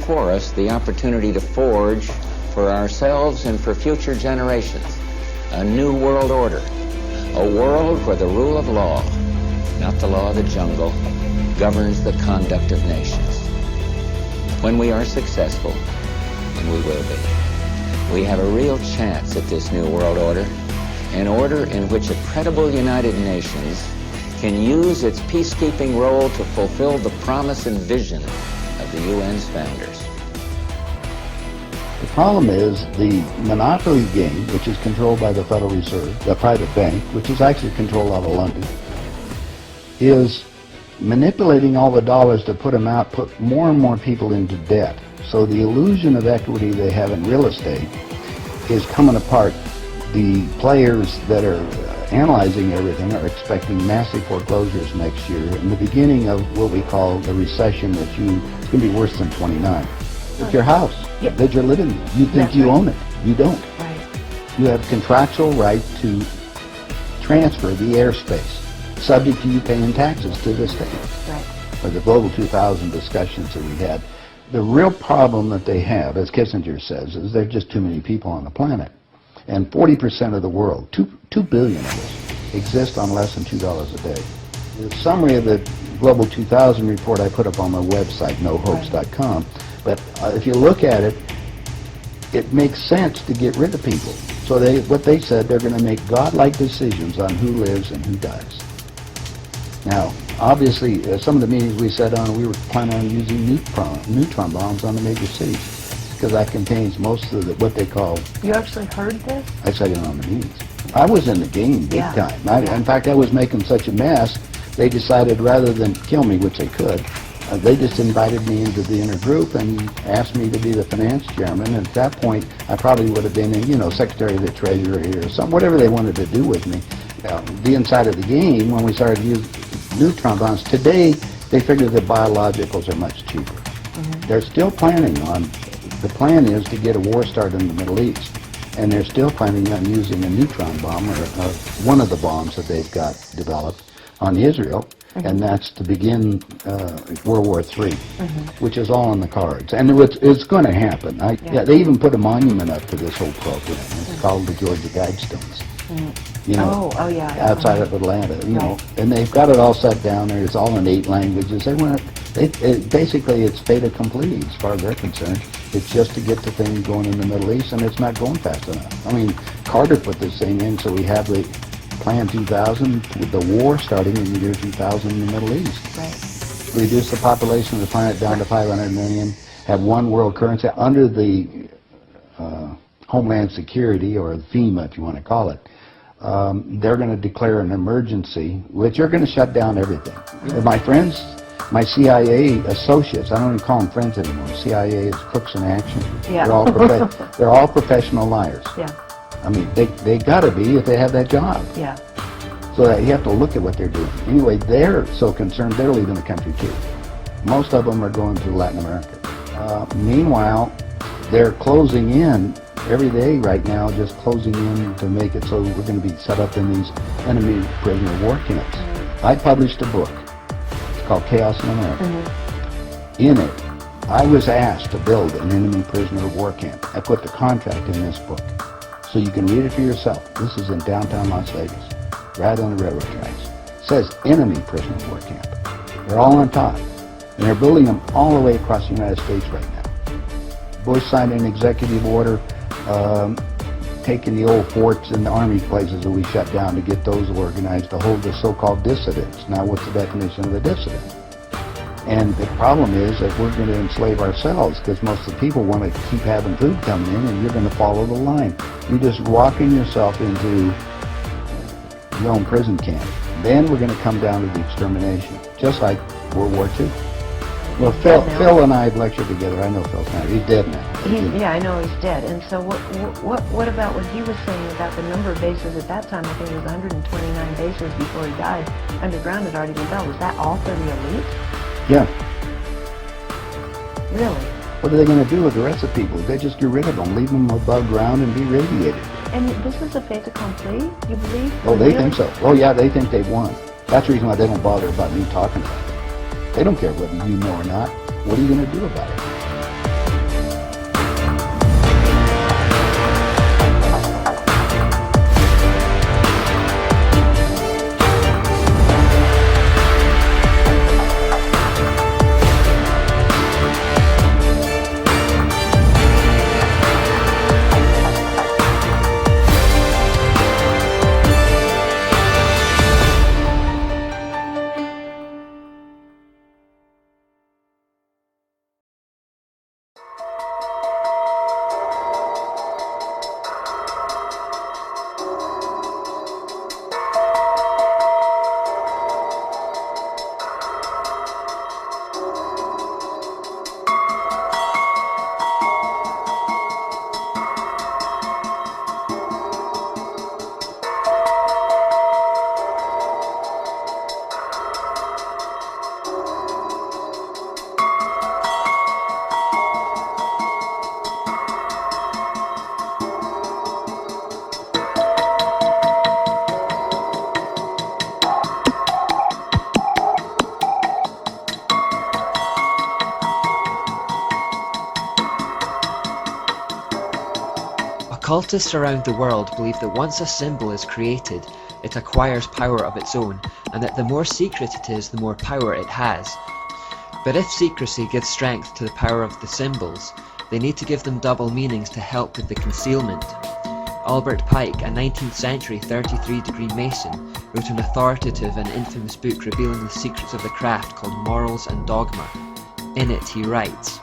before us the opportunity to forge for ourselves and for future generations a new world order, a world where the rule of law, not the law of the jungle, governs the conduct of nations. When we are successful, and we will be, we have a real chance at this new world order, an order in which a credible United Nations can use its peacekeeping role to fulfill the promise and vision of the UN's founders. The problem is the monopoly game, which is controlled by the Federal Reserve, the private bank, which is actually controlled out of London, is manipulating all the dollars to put them out, put more and more people into debt. So the illusion of equity they have in real estate is coming apart. The players that are analyzing everything are expecting massive foreclosures next year and the beginning of what we call the recession it's going to be worse than 29. It's your house that you're living in. You think you own it. You don't. Right. You have contractual right to transfer the airspace, subject to you paying taxes to the state. Right. For the Global 2000 discussions that we had, the real problem that they have, as Kissinger says, is there are just too many people on the planet. And 40% of the world, 2 billion of us, exist on less than $2 a day. The summary of the Global 2000 report I put up on my website, nohopes.com, but if you look at it, it makes sense to get rid of people. So what they said, they're going to make godlike decisions on who lives and who dies. Now, obviously, some of the meetings we sat on, we were planning on using neutron bombs on the major cities, because that contains most of what they call... You actually heard this? I said it on the meetings. I was in the game big time. In fact, I was making such a mess, they decided rather than kill me, which they could, they just invited me into the inner group and asked me to be the finance chairman. And at that point, I probably would have been, Secretary of the Treasury or something, whatever they wanted to do with me. The inside of the game, when we started using neutron bombs, today they figure that biologicals are much cheaper. They're still planning on, the plan is to get a war started in the Middle East. And they're still planning on using a neutron bomb, or one of the bombs that they've got developed on Israel, and that's to begin World War III, which is all on the cards. And it's going to happen. They even put a monument up to this whole program. It's called the Georgia Guidestones. Outside of Atlanta, and they've got it all set down there. It's all in 8 languages. Basically, it's fait accompli as far as they're concerned. It's just to get the thing going in the Middle East, and it's not going fast enough. I mean, Carter put this thing in, so we have the Plan 2000 with the war starting in the year 2000 in the Middle East. Right. Reduce the population of the planet down to 500 million, have one world currency under the Homeland Security, or FEMA if you want to call it. They're going to declare an emergency, which are going to shut down everything. My friends, my CIA associates, I don't even call them friends anymore. CIA is crooks in action. Yeah. They're all professional liars. Yeah. I mean, they got to be if they have that job. Yeah. So that you have to look at what they're doing. Anyway, they're so concerned they're leaving the country too. Most of them are going to Latin America. Meanwhile, they're closing in every day right now, just closing in to make it so we're going to be set up in these enemy prisoner of war camps. I published a book. It's called Chaos in America. In it, I was asked to build an enemy prisoner of war camp. I put the contract in this book, so you can read it for yourself. This is in downtown Las Vegas, right on the railroad tracks. It says enemy prisoner of war camp. They're all on top, and they're building them all the way across the United States right now. Bush signed an executive order taking the old forts and the army places that we shut down to get those organized to hold the so-called dissidents. Now, what's the definition of a dissident? And the problem is that we're going to enslave ourselves, because most of the people want to keep having food coming in, and you're going to follow the line. You're just walking yourself into your own prison camp. Then we're going to come down to the extermination, just like World War II. Well, Phil and I have lectured together. I know Phil's not. He's dead now. Yeah, I know he's dead. And so what about what he was saying about the number of bases at that time? I think it was 129 bases before he died. Underground had already been built. Was that all for the elite? Yeah. Really? What are they going to do with the rest of the people? They just get rid of them, leave them above ground and be radiated. And this is a fait accompli, you believe? Oh, they think so. Oh, yeah, they think they've won. That's the reason why they don't bother about me talking about it. They don't care whether you know or not. What are you going to do about it? Occultists around the world believe that once a symbol is created, it acquires power of its own, and that the more secret it is, the more power it has. But if secrecy gives strength to the power of the symbols, they need to give them double meanings to help with the concealment. Albert Pike, a 19th century 33-degree Mason, wrote an authoritative and infamous book revealing the secrets of the craft called Morals and Dogma. In it he writes,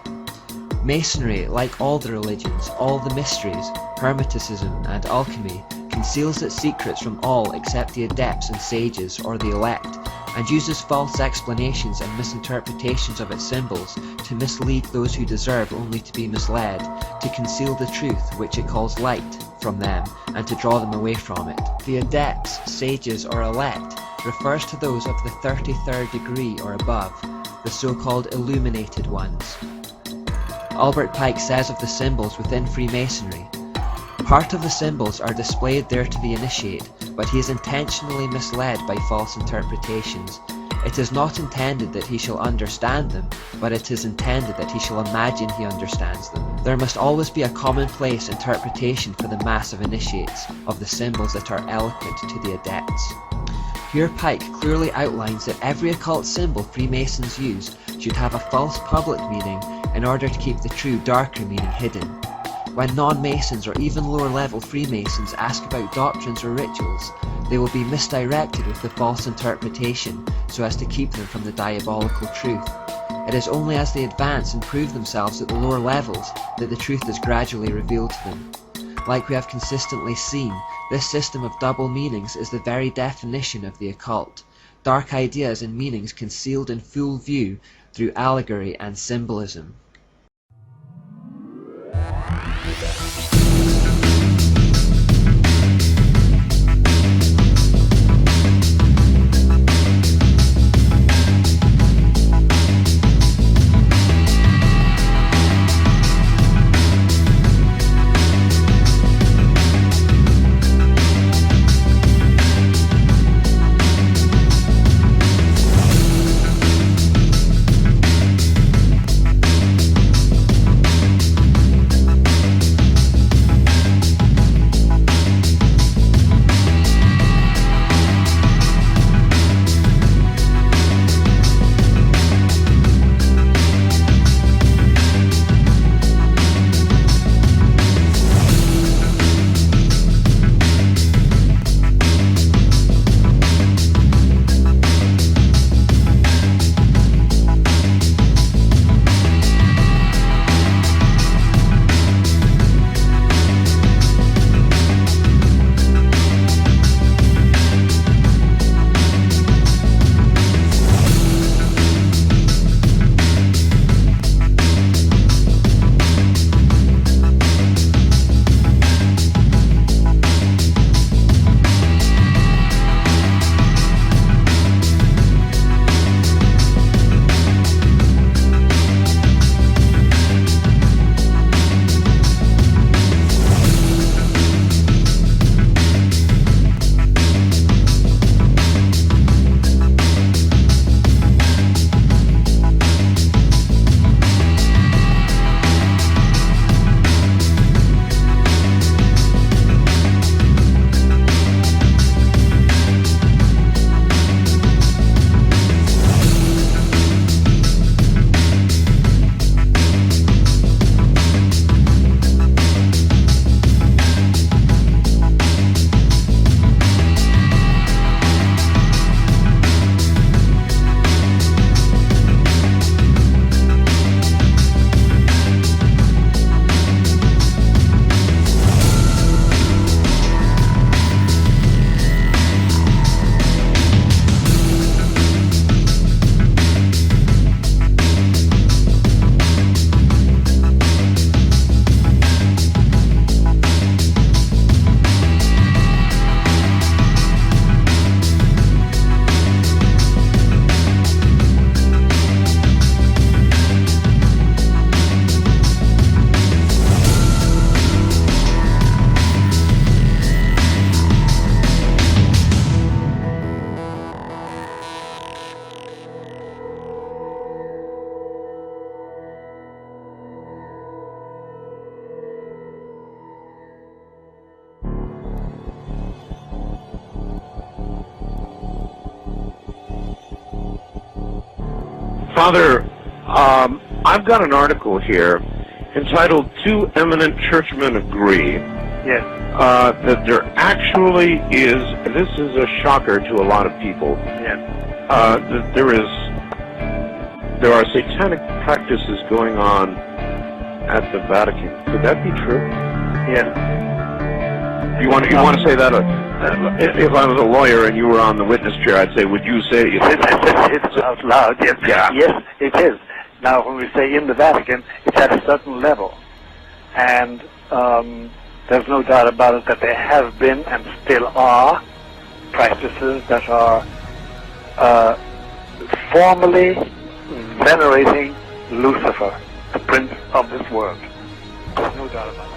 "Masonry, like all the religions, all the mysteries, Hermeticism and alchemy, conceals its secrets from all except the adepts and sages or the elect, and uses false explanations and misinterpretations of its symbols to mislead those who deserve only to be misled, to conceal the truth, which it calls light, from them, and to draw them away from it. The adepts, sages, or elect refers to those of the 33rd degree or above, the so-called illuminated ones." Albert Pike says of the symbols within Freemasonry, "Part of the symbols are displayed there to the initiate, but he is intentionally misled by false interpretations. It is not intended that he shall understand them, but it is intended that he shall imagine he understands them. There must always be a commonplace interpretation for the mass of initiates of the symbols that are eloquent to the adepts." Here Pike clearly outlines that every occult symbol Freemasons use should have a false public meaning in order to keep the true darker meaning hidden. When non-Masons or even lower-level Freemasons ask about doctrines or rituals, they will be misdirected with the false interpretation so as to keep them from the diabolical truth. It is only as they advance and prove themselves at the lower levels that the truth is gradually revealed to them. Like we have consistently seen, this system of double meanings is the very definition of the occult. Dark ideas and meanings concealed in full view through allegory and symbolism. Father, I've got an article here entitled "Two Eminent Churchmen Agree." Yes. That there actually is, this is a shocker to a lot of people, Yes. that there are satanic practices going on at the Vatican. Could that be true? Yes. You want to say that? If I was a lawyer and you were on the witness chair, I'd say, would you say it? It's out loud. Yes. Yeah. Yes, it is. Now, when we say in the Vatican, it's at a certain level, and there's no doubt about it that there have been and still are practices that are formally venerating Lucifer, the prince of this world. There's no doubt about it.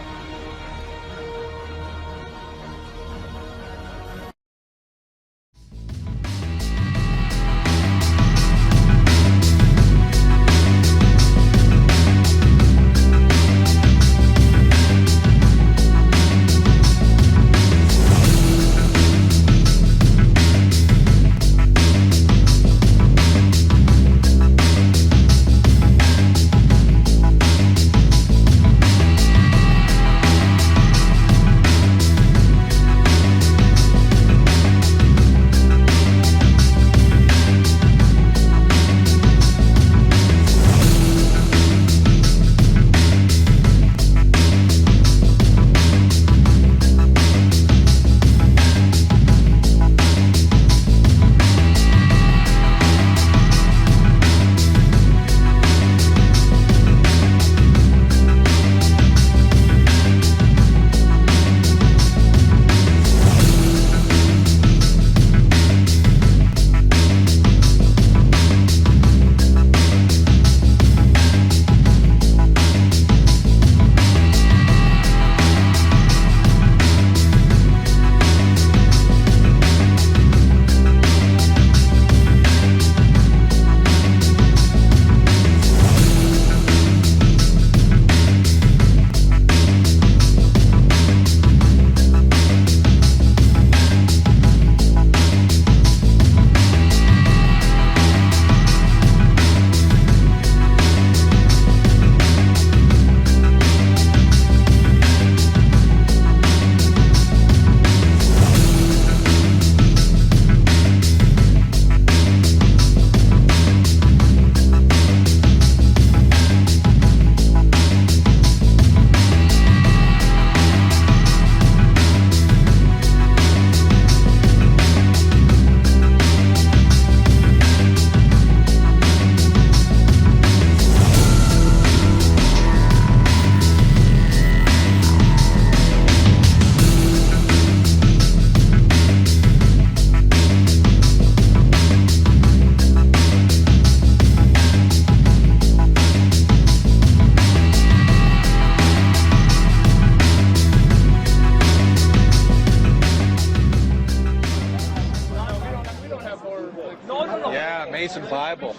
Mason Bible,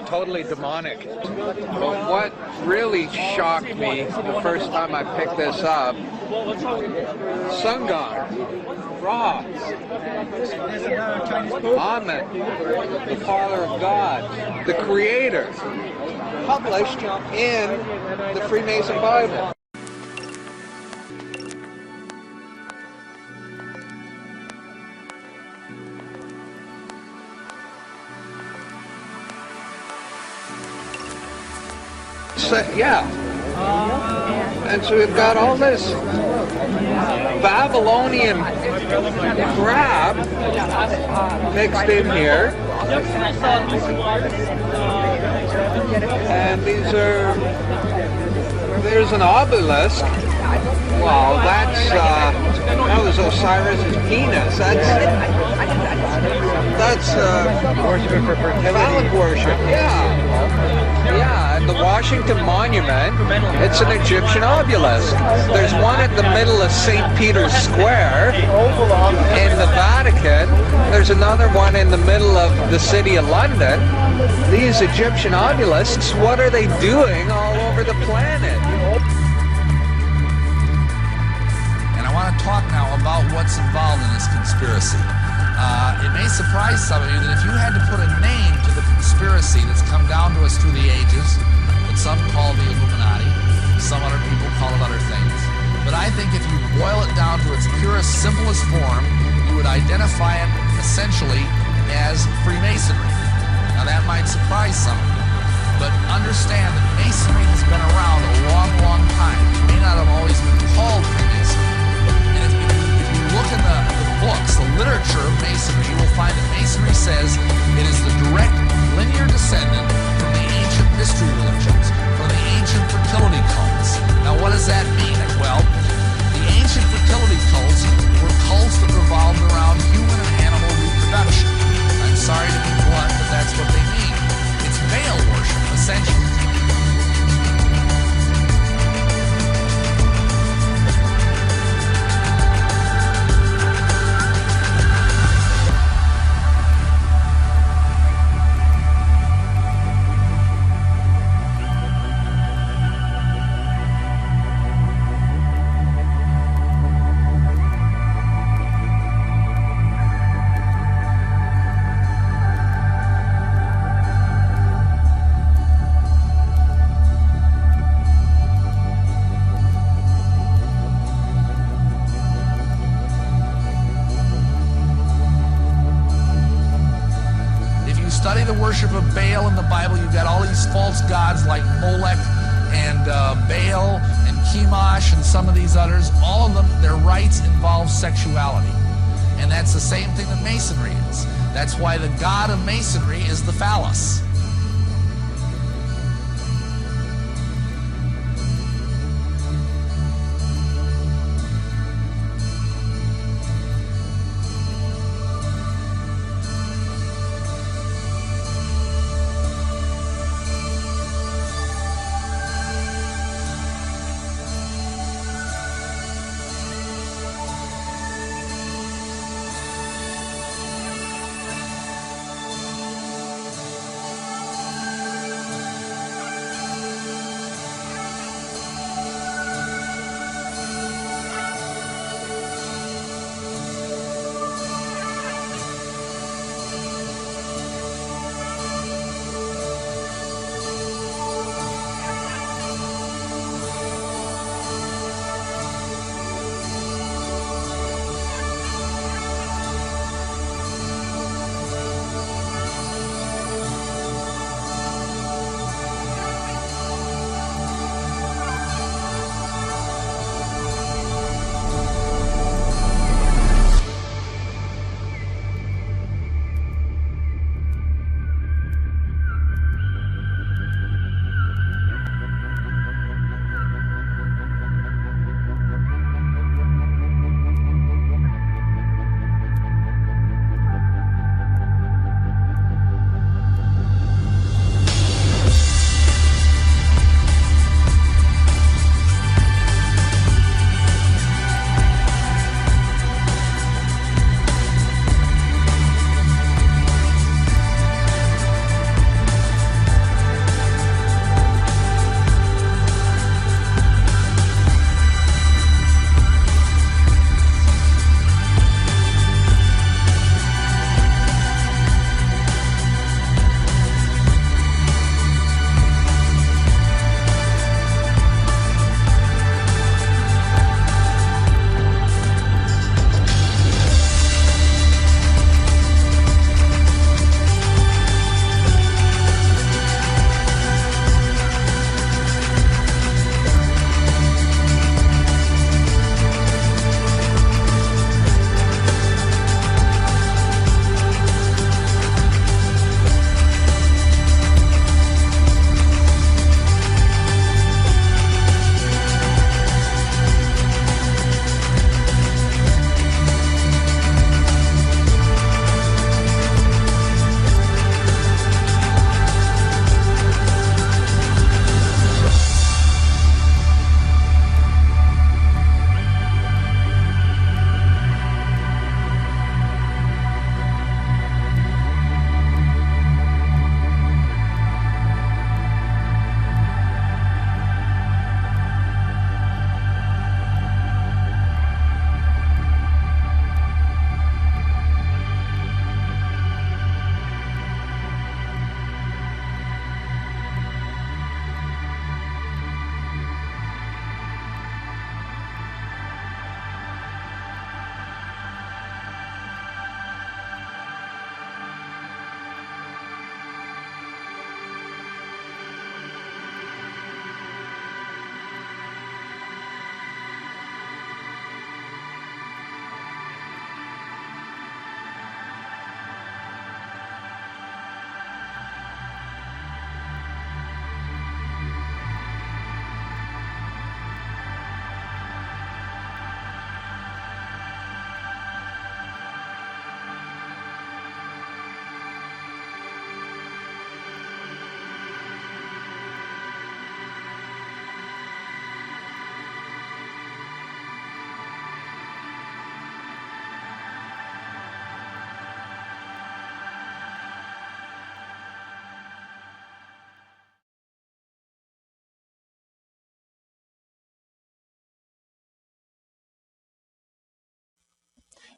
totally demonic. But what really shocked me the first time I picked this up, Sun God, Ra, Amen, the Father of God, the Creator, published in the Freemason Bible. Yeah. And so we've got all this Babylonian crap mixed in here. And there's an obelisk. Well, that was Osiris's penis. That's worship for fertility. Phallic worship, yeah. Yeah, and the Washington Monument, it's an Egyptian obelisk. There's one at the middle of St. Peter's Square in the Vatican. There's another one in the middle of the city of London. These Egyptian obelisks, what are they doing all over the planet? And I want to talk now about what's involved in this conspiracy. It may surprise some of you that if you had to put a name to the conspiracy, conspiracy that's come down to us through the ages, that some call the Illuminati, some other people call it other things. But I think if you boil it down to its purest, simplest form, you would identify it essentially as Freemasonry. Now that might surprise some of you, but understand that Masonry has been around a long, long time. It may not have always been called Freemasonry. And if you look in the books, the literature of Masonry, you will find that Masonry says it is the direct linear descendant from the ancient mystery religions, from the ancient fertility cults. Now what does that mean? Well, the ancient fertility cults were cults that revolved around human and animal reproduction. I'm sorry to be blunt, but that's what they mean. It's male worship, essentially. Study the worship of Baal in the Bible. You've got all these false gods like Molech and Baal and Chemosh and some of these others. All of them, their rites involve sexuality. And that's the same thing that Masonry is. That's why the god of Masonry is the phallus.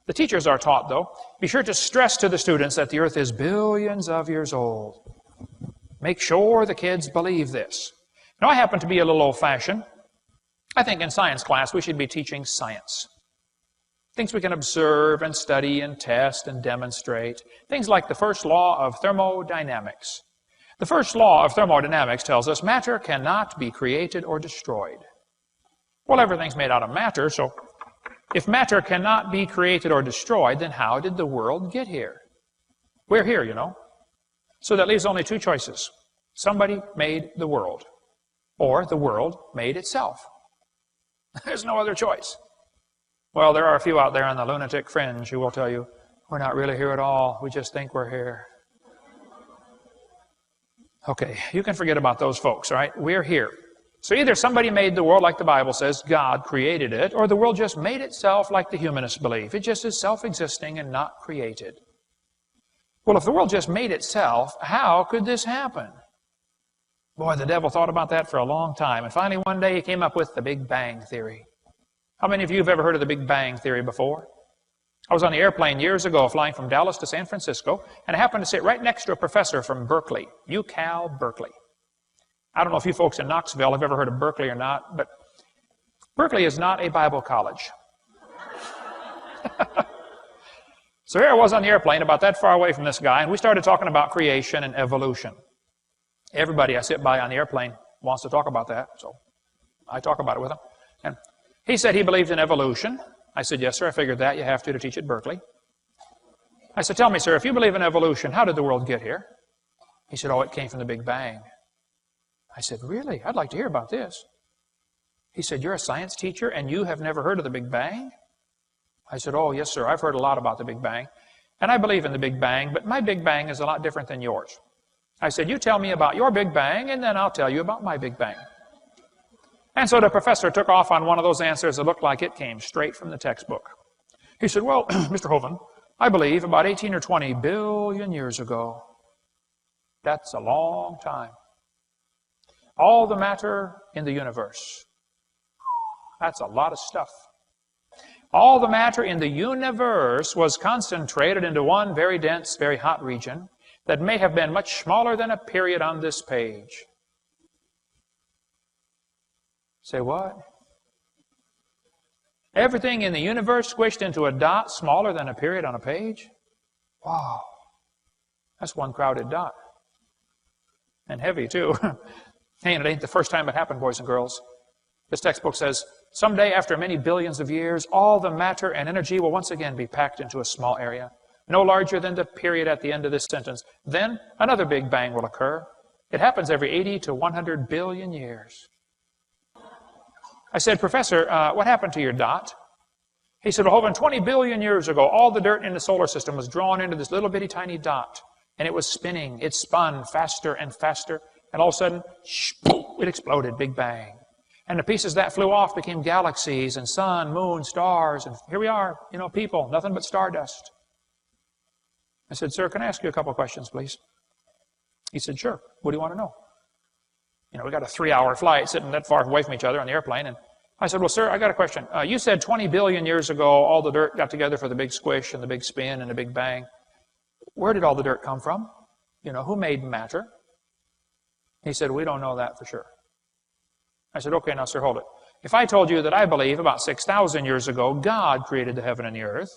The teachers are taught, though, be sure to stress to the students that the earth is billions of years old. Make sure the kids believe this. Now, I happen to be a little old-fashioned. I think in science class we should be teaching science. Things we can observe and study and test and demonstrate. Things like the first law of thermodynamics. The first law of thermodynamics tells us matter cannot be created or destroyed. Well, everything's made out of matter, so if matter cannot be created or destroyed, then how did the world get here? We're here, you know. So that leaves only two choices. Somebody made the world, or the world made itself. There's no other choice. Well, there are a few out there on the lunatic fringe who will tell you, we're not really here at all. We just think we're here. Okay, you can forget about those folks, all right? We're here. So either somebody made the world like the Bible says, God created it, or the world just made itself like the humanists believe. It just is self-existing and not created. Well, if the world just made itself, how could this happen? Boy, the devil thought about that for a long time. And finally, one day, he came up with the Big Bang Theory. How many of you have ever heard of the Big Bang Theory before? I was on the airplane years ago flying from Dallas to San Francisco, and I happened to sit right next to a professor from Berkeley, UCal Berkeley. I don't know if you folks in Knoxville have ever heard of Berkeley or not, but Berkeley is not a Bible college. So here I was on the airplane about that far away from this guy, and we started talking about creation and evolution. Everybody I sit by on the airplane wants to talk about that, so I talk about it with him. And he said he believed in evolution. I said, yes, sir, I figured that. You have to teach at Berkeley. I said, tell me, sir, if you believe in evolution, how did the world get here? He said, oh, it came from the Big Bang. I said, really? I'd like to hear about this. He said, you're a science teacher and you have never heard of the Big Bang? I said, oh, yes, sir, I've heard a lot about the Big Bang. And I believe in the Big Bang, but my Big Bang is a lot different than yours. I said, you tell me about your Big Bang, and then I'll tell you about my Big Bang. And so the professor took off on one of those answers that looked like it came straight from the textbook. He said, well, Mr. Hovind, I believe about 18 or 20 billion years ago. That's a long time. All the matter in the universe. That's a lot of stuff. All the matter in the universe was concentrated into one very dense, very hot region that may have been much smaller than a period on this page. Say what? Everything in the universe squished into a dot smaller than a period on a page? Wow. That's one crowded dot. And heavy, too. Hey, and it ain't the first time it happened, boys and girls. This textbook says, someday after many billions of years, all the matter and energy will once again be packed into a small area, no larger than the period at the end of this sentence. Then another Big Bang will occur. It happens every 80 to 100 billion years. I said, Professor, what happened to your dot? He said, well, over 20 billion years ago, all the dirt in the solar system was drawn into this little bitty tiny dot, and it was spinning. It spun faster and faster, and all of a sudden, it exploded, Big Bang. And the pieces that flew off became galaxies and sun, moon, stars, and here we are, you know, people, nothing but stardust. I said, sir, can I ask you a couple of questions, please? He said, sure. What do you want to know? You know, we got a 3-hour flight sitting that far away from each other on the airplane. And I said, well, sir, I got a question. You said 20 billion years ago, all the dirt got together for the big squish and the big spin and the Big Bang. Where did all the dirt come from? You know, who made matter? He said, we don't know that for sure. I said, okay, now, sir, hold it. If I told you that I believe about 6,000 years ago, God created the heaven and the earth,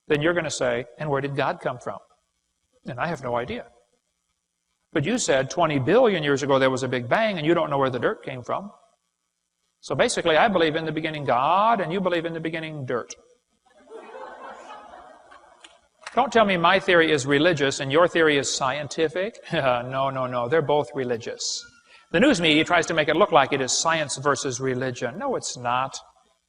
then you're going to say, and where did God come from? And I have no idea. But you said 20 billion years ago there was a Big Bang, and you don't know where the dirt came from. So basically, I believe in the beginning God, and you believe in the beginning dirt. Don't tell me my theory is religious and your theory is scientific. No. They're both religious. The news media tries to make it look like it is science versus religion. No, it's not.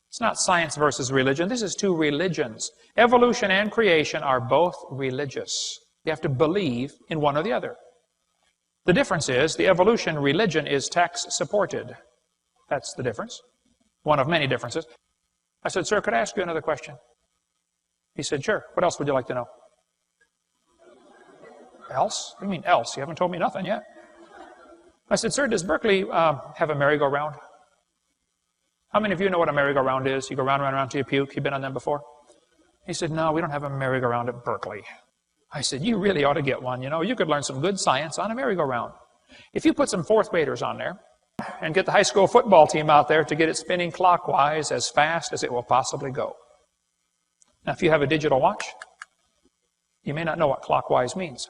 It's not science versus religion. This is two religions. Evolution and creation are both religious. You have to believe in one or the other. The difference is the evolution religion is tax-supported. That's the difference. One of many differences. I said, sir, could I ask you another question? He said, sure. What else would you like to know? Else? What do you mean else? You haven't told me nothing yet. I said, sir, does Berkeley have a merry-go-round? How many of you know what a merry-go-round is? You go round, round, round till you puke. You've been on them before? He said, no, we don't have a merry-go-round at Berkeley. I said, you really ought to get one. You know, you could learn some good science on a merry-go-round. If you put some fourth graders on there and get the high school football team out there to get it spinning clockwise as fast as it will possibly go. Now, if you have a digital watch, you may not know what clockwise means.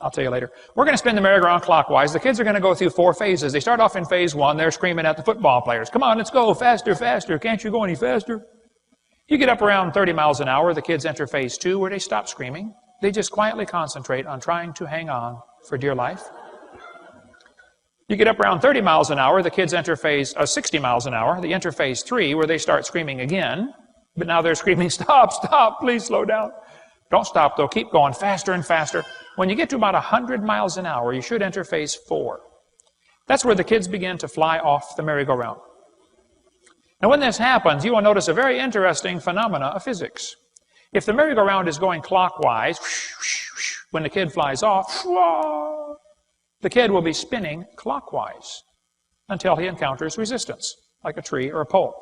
I'll tell you later. We're going to spin the merry-go-round clockwise. The kids are going to go through 4 phases. They start off in phase 1. They're screaming at the football players. Come on, let's go. Faster, faster. Can't you go any faster? You get up around 30 miles an hour. The kids enter phase 2 where they stop screaming. They just quietly concentrate on trying to hang on for dear life. You get up around 30 miles an hour. The kids enter phase 60 miles an hour. They enter phase 3 where they start screaming again. But now they're screaming, stop, stop, please slow down. Don't stop, though. Keep going faster and faster. When you get to about 100 miles an hour, you should enter phase 4. That's where the kids begin to fly off the merry-go-round. Now, when this happens, you will notice a very interesting phenomena of physics. If the merry-go-round is going clockwise, when the kid flies off, the kid will be spinning clockwise until he encounters resistance, like a tree or a pole.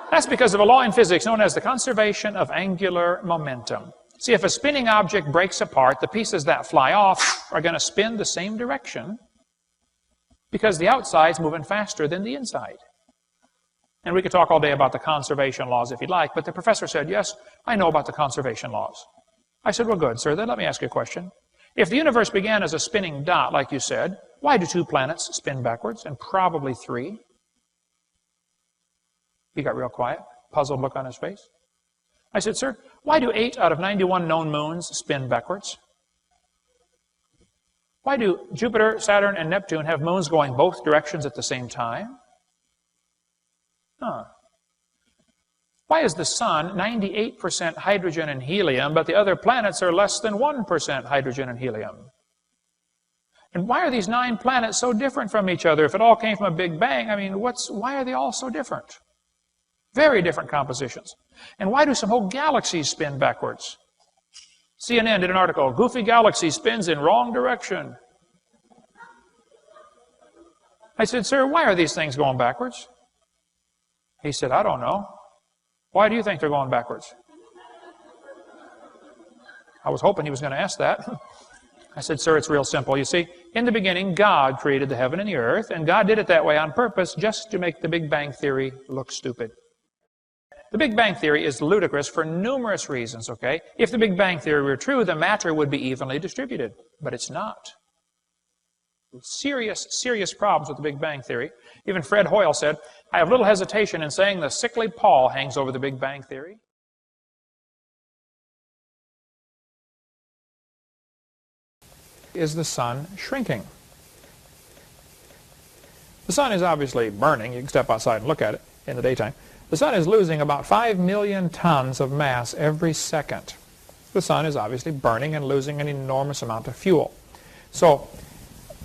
That's because of a law in physics known as the conservation of angular momentum. See, if a spinning object breaks apart, the pieces that fly off are going to spin the same direction because the outside's moving faster than the inside. And we could talk all day about the conservation laws if you'd like, but the professor said, yes, I know about the conservation laws. I said, well, good, sir. Then let me ask you a question. If the universe began as a spinning dot, like you said, why do 2 planets spin backwards and probably 3? He got real quiet, puzzled look on his face. I said, sir, why do 8 out of 91 known moons spin backwards? Why do Jupiter, Saturn, and Neptune have moons going both directions at the same time? Why is the sun 98% hydrogen and helium, but the other planets are less than 1% hydrogen and helium? And why are these 9 planets so different from each other? If it all came from a Big Bang, I mean, why are they all so different? Very different compositions. And why do some whole galaxies spin backwards? CNN did an article, Goofy Galaxy spins in wrong direction. I said, sir, why are these things going backwards? He said, I don't know. Why do you think they're going backwards? I was hoping he was going to ask that. I said, sir, it's real simple. You see, in the beginning, God created the heaven and the earth, and God did it that way on purpose just to make the Big Bang Theory look stupid. The Big Bang Theory is ludicrous for numerous reasons, okay? If the Big Bang Theory were true, the matter would be evenly distributed, but it's not. Serious, serious problems with the Big Bang Theory. Even Fred Hoyle said, I have little hesitation in saying the sickly pall hangs over the Big Bang Theory. Is the sun shrinking? The sun is obviously burning. You can step outside and look at it in the daytime. The sun is losing about 5 million tons of mass every second. The sun is obviously burning and losing an enormous amount of fuel. So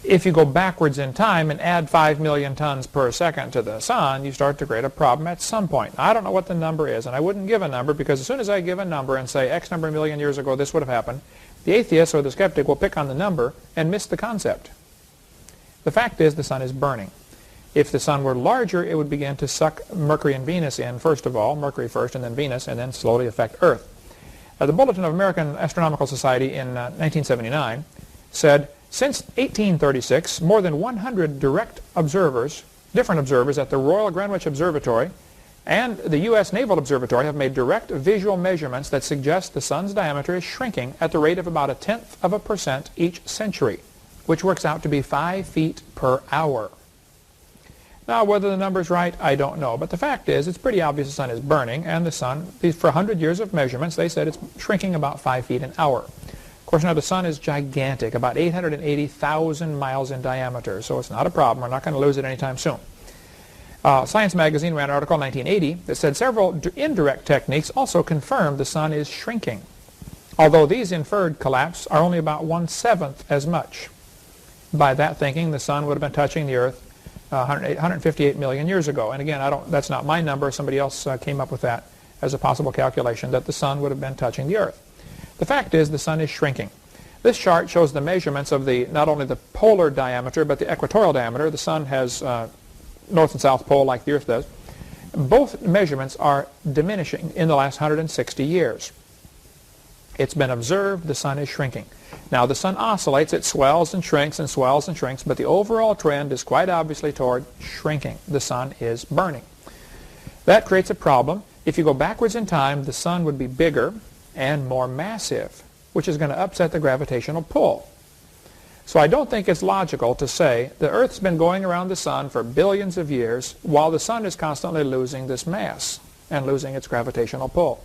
if you go backwards in time and add 5 million tons per second to the sun, you start to create a problem at some point. Now, I don't know what the number is, and I wouldn't give a number, because as soon as I give a number and say X number of million years ago this would have happened, the atheist or the skeptic will pick on the number and miss the concept. The fact is the sun is burning. If the sun were larger, it would begin to suck Mercury and Venus in, first of all, Mercury first and then Venus, and then slowly affect Earth. The Bulletin of American Astronomical Society in 1979 said, since 1836, more than 100 different observers at the Royal Greenwich Observatory and the U.S. Naval Observatory have made direct visual measurements that suggest the sun's diameter is shrinking at the rate of about 0.1% each century, which works out to be 5 feet per hour. Now, whether the number's right, I don't know. But the fact is, it's pretty obvious the sun is burning, and the sun, for 100 years of measurements, they said it's shrinking about 5 feet an hour. Of course, now the sun is gigantic, about 880,000 miles in diameter, so it's not a problem. We're not going to lose it anytime soon. Science magazine ran an article in 1980 that said several indirect techniques also confirm the sun is shrinking, although these inferred collapse are only about 1/7 as much. By that thinking, the sun would have been touching the earth 158 million years ago. And again, that's not my number. Somebody else came up with that as a possible calculation, that the sun would have been touching the earth. The fact is the sun is shrinking. This chart shows the measurements of not only the polar diameter, but the equatorial diameter. The sun has north and south pole like the earth does. Both measurements are diminishing in the last 160 years. It's been observed the sun is shrinking. Now the sun oscillates, it swells and shrinks and swells and shrinks, but the overall trend is quite obviously toward shrinking. The sun is burning. That creates a problem. If you go backwards in time, the sun would be bigger and more massive, which is going to upset the gravitational pull. So I don't think it's logical to say the Earth's been going around the sun for billions of years while the sun is constantly losing this mass and losing its gravitational pull.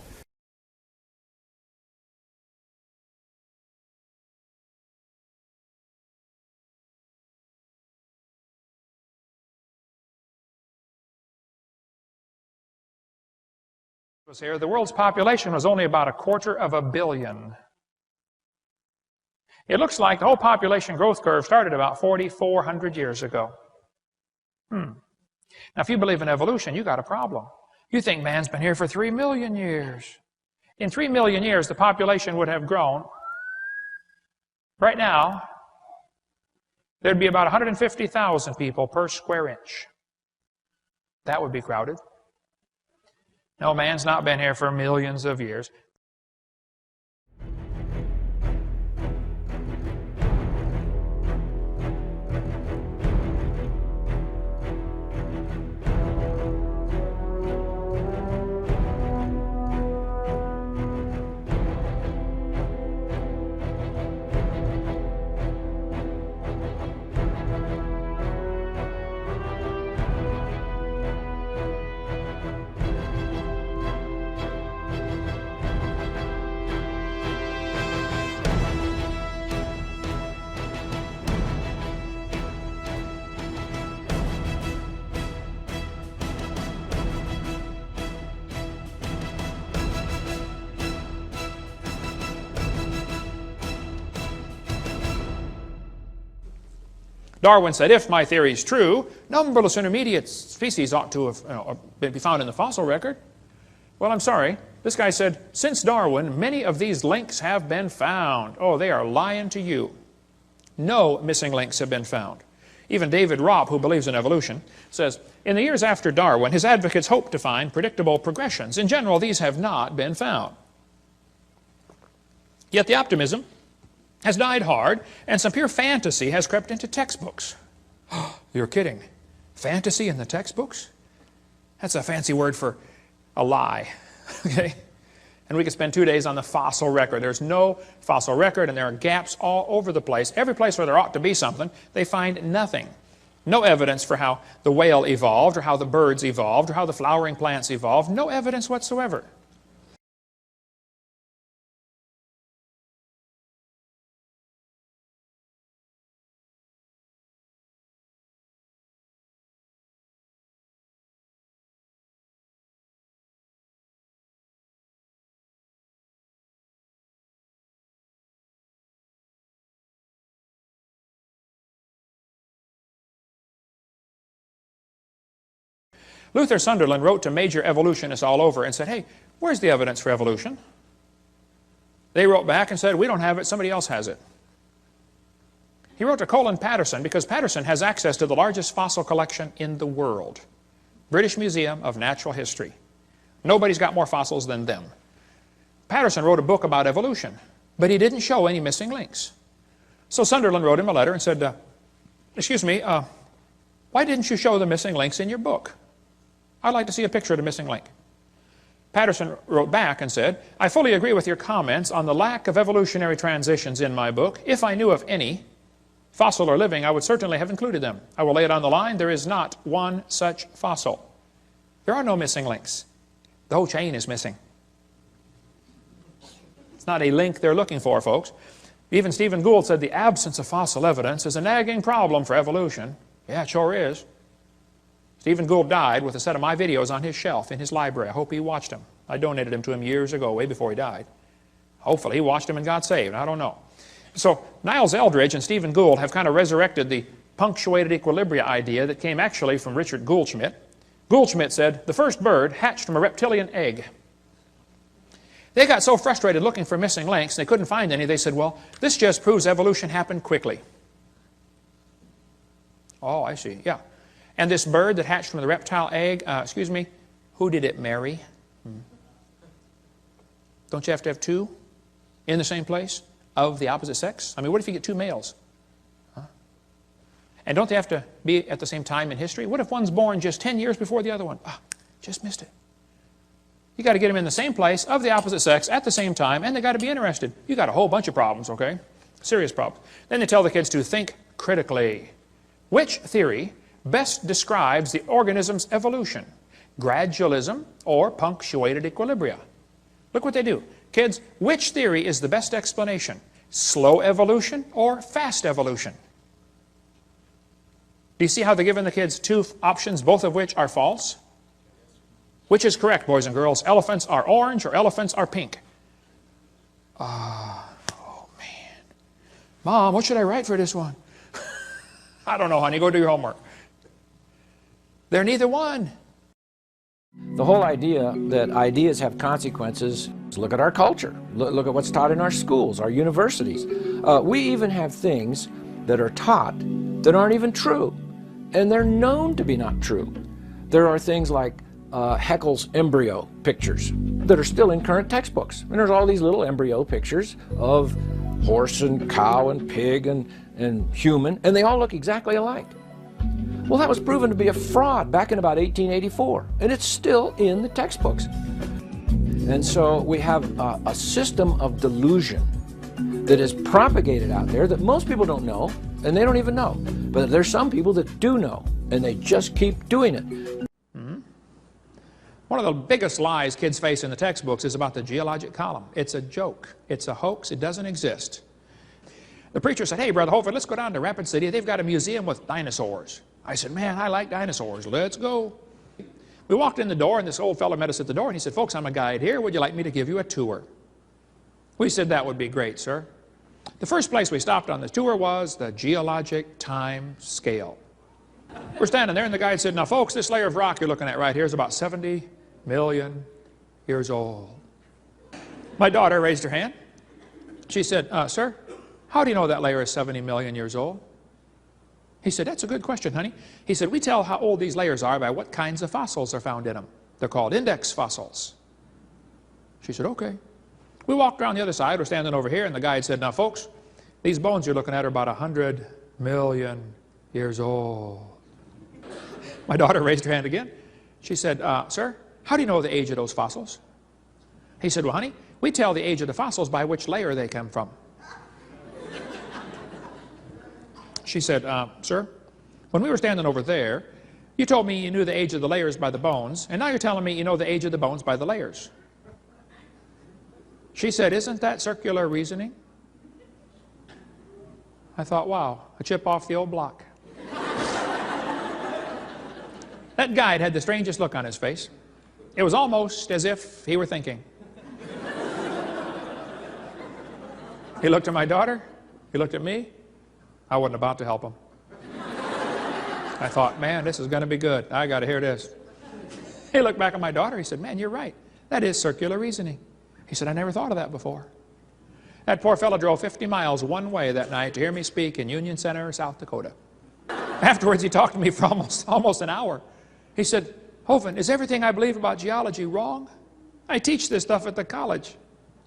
Here, the world's population was only about 250 million. It looks like the whole population growth curve started about 4,400 years ago. Now, if you believe in evolution, you got a problem. You think man's been here for 3 million years. In 3 million years, the population would have grown. Right now, there'd be about 150,000 people per square inch. That would be crowded. No, man's not been here for millions of years. Darwin said, if my theory is true, numberless intermediate species ought to have be found in the fossil record. Well, I'm sorry. This guy said, since Darwin, many of these links have been found. Oh, they are lying to you. No missing links have been found. Even David Ropp, who believes in evolution, says, in the years after Darwin, his advocates hoped to find predictable progressions. In general, these have not been found. Yet the optimism has died hard, and some pure fantasy has crept into textbooks. You're kidding. Fantasy in the textbooks? That's a fancy word for a lie. Okay? And we could spend 2 days on the fossil record. There's no fossil record, and there are gaps all over the place. Every place where there ought to be something, they find nothing. No evidence for how the whale evolved, or how the birds evolved, or how the flowering plants evolved. No evidence whatsoever. Luther Sunderland wrote to major evolutionists all over and said, hey, where's the evidence for evolution? They wrote back and said, we don't have it, somebody else has it. He wrote to Colin Patterson because Patterson has access to the largest fossil collection in the world. British Museum of Natural History. Nobody's got more fossils than them. Patterson wrote a book about evolution, but he didn't show any missing links. So Sunderland wrote him a letter and said, excuse me, why didn't you show the missing links in your book? I'd like to see a picture of the missing link. Patterson wrote back and said, I fully agree with your comments on the lack of evolutionary transitions in my book. If I knew of any, fossil or living, I would certainly have included them. I will lay it on the line. There is not one such fossil. There are no missing links. The whole chain is missing. It's not a link they're looking for, folks. Even Stephen Gould said the absence of fossil evidence is a nagging problem for evolution. Yeah, it sure is. Stephen Gould died with a set of my videos on his shelf in his library. I hope he watched them. I donated them to him years ago, way before he died. Hopefully he watched them and got saved. I don't know. So Niles Eldredge and Stephen Gould have kind of resurrected the punctuated equilibria idea that came actually from Richard Goldschmidt. Goldschmidt said, the first bird hatched from a reptilian egg. They got so frustrated looking for missing links, they couldn't find any. They said, well, this just proves evolution happened quickly. Oh, I see, yeah. And this bird that hatched from the reptile egg, Who did it marry? Don't you have to have two in the same place of the opposite sex? I mean, what if you get two males? Huh? And don't they have to be at the same time in history? What if one's born just 10 years before the other one? Ah, just missed it. You got to get them in the same place of the opposite sex at the same time, and they got to be interested. You got a whole bunch of problems, okay? Serious problems. Then they tell the kids to think critically. Which theory best describes the organism's evolution? Gradualism or punctuated equilibria? Look what they do. Kids, which theory is the best explanation? Slow evolution or fast evolution? Do you see how they're giving the kids two options, both of which are false? Which is correct, boys and girls? Elephants are orange or elephants are pink? Oh, man. Mom, what should I write for this one? I don't know, honey. Go do your homework. They're neither one. The whole idea that ideas have consequences, look at our culture. Look at what's taught in our schools, our universities. We even have things that are taught that aren't even true, and they're known to be not true. There are things like Haeckel's embryo pictures that are still in current textbooks. And there's all these little embryo pictures of horse and cow and pig and human, and they all look exactly alike. Well, that was proven to be a fraud back in about 1884, and it's still in the textbooks. And so we have a system of delusion that is propagated out there that most people don't know, and they don't even know. But there's some people that do know, and they just keep doing it. One of the biggest lies kids face in the textbooks is about the geologic column. It's a joke. It's a hoax. It doesn't exist. The preacher said, hey, Brother Holford, let's go down to Rapid City. They've got a museum with dinosaurs. I said, man, I like dinosaurs. Let's go. We walked in the door, and this old fellow met us at the door, and he said, folks, I'm a guide here. Would you like me to give you a tour? We said, that would be great, sir. The first place we stopped on the tour was the geologic time scale. We're standing there, and the guide said, now, folks, this layer of rock you're looking at right here is about 70 million years old. My daughter raised her hand. She said, sir, how do you know that layer is 70 million years old? He said, that's a good question, honey. He said, we tell how old these layers are by what kinds of fossils are found in them. They're called index fossils. She said, okay. We walked around the other side. We're standing over here, and the guide said, now, folks, these bones you're looking at are about 100 million years old. My daughter raised her hand again. She said, sir, how do you know the age of those fossils? He said, well, honey, we tell the age of the fossils by which layer they come from. She said, sir, when we were standing over there, you told me you knew the age of the layers by the bones, and now you're telling me you know the age of the bones by the layers. She said, isn't that circular reasoning? I thought, wow, a chip off the old block. That guide had the strangest look on his face. It was almost as if he were thinking. He looked at my daughter. He looked at me. I wasn't about to help him. I thought, man, this is going to be good. I got to hear this. He looked back at my daughter. He said, man, you're right. That is circular reasoning. He said, I never thought of that before. That poor fellow drove 50 miles one way that night to hear me speak in Union Center, South Dakota. Afterwards, he talked to me for almost an hour. He said, Hovind, is everything I believe about geology wrong? I teach this stuff at the college.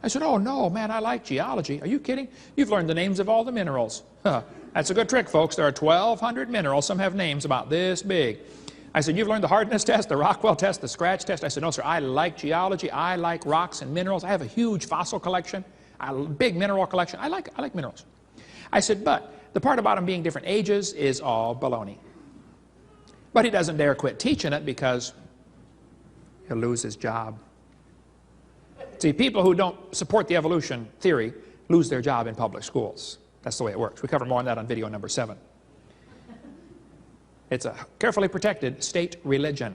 I said, oh, no, man, I like geology. Are you kidding? You've learned the names of all the minerals. That's a good trick, folks. There are 1,200 minerals. Some have names about this big. I said, you've learned the hardness test, the Rockwell test, the scratch test. I said, no, sir, I like geology. I like rocks and minerals. I have a huge fossil collection, a big mineral collection. I like minerals. I said, but the part about them being different ages is all baloney. But he doesn't dare quit teaching it because he'll lose his job. See, people who don't support the evolution theory lose their job in public schools. That's the way it works. We cover more on that on video number 7. It's a carefully protected state religion.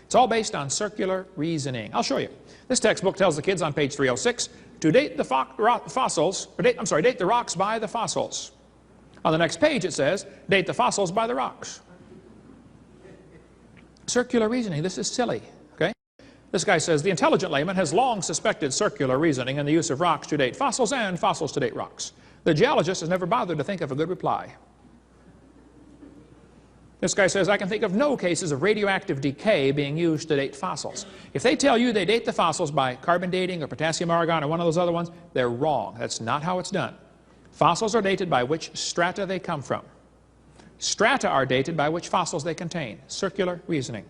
It's all based on circular reasoning. I'll show you. This textbook tells the kids on page 306 to date the date the rocks by the fossils. On the next page it says, date the fossils by the rocks. Circular reasoning, this is silly, okay? This guy says, the intelligent layman has long suspected circular reasoning in the use of rocks to date fossils and fossils to date rocks. The geologist has never bothered to think of a good reply. This guy says, I can think of no cases of radioactive decay being used to date fossils. If they tell you they date the fossils by carbon dating or potassium argon or one of those other ones, they're wrong. That's not how it's done. Fossils are dated by which strata they come from. Strata are dated by which fossils they contain. Circular reasoning.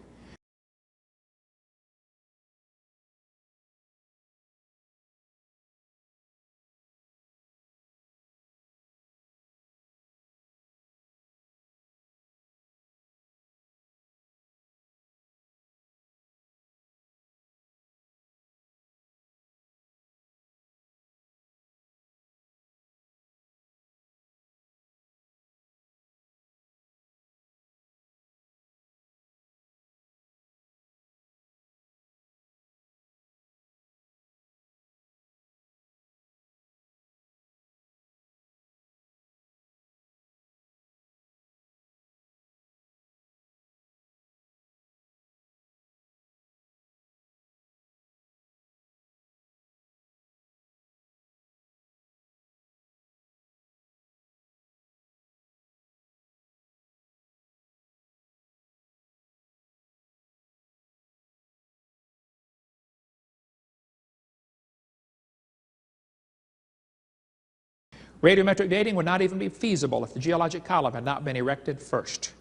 Radiometric dating would not even be feasible if the geologic column had not been erected first.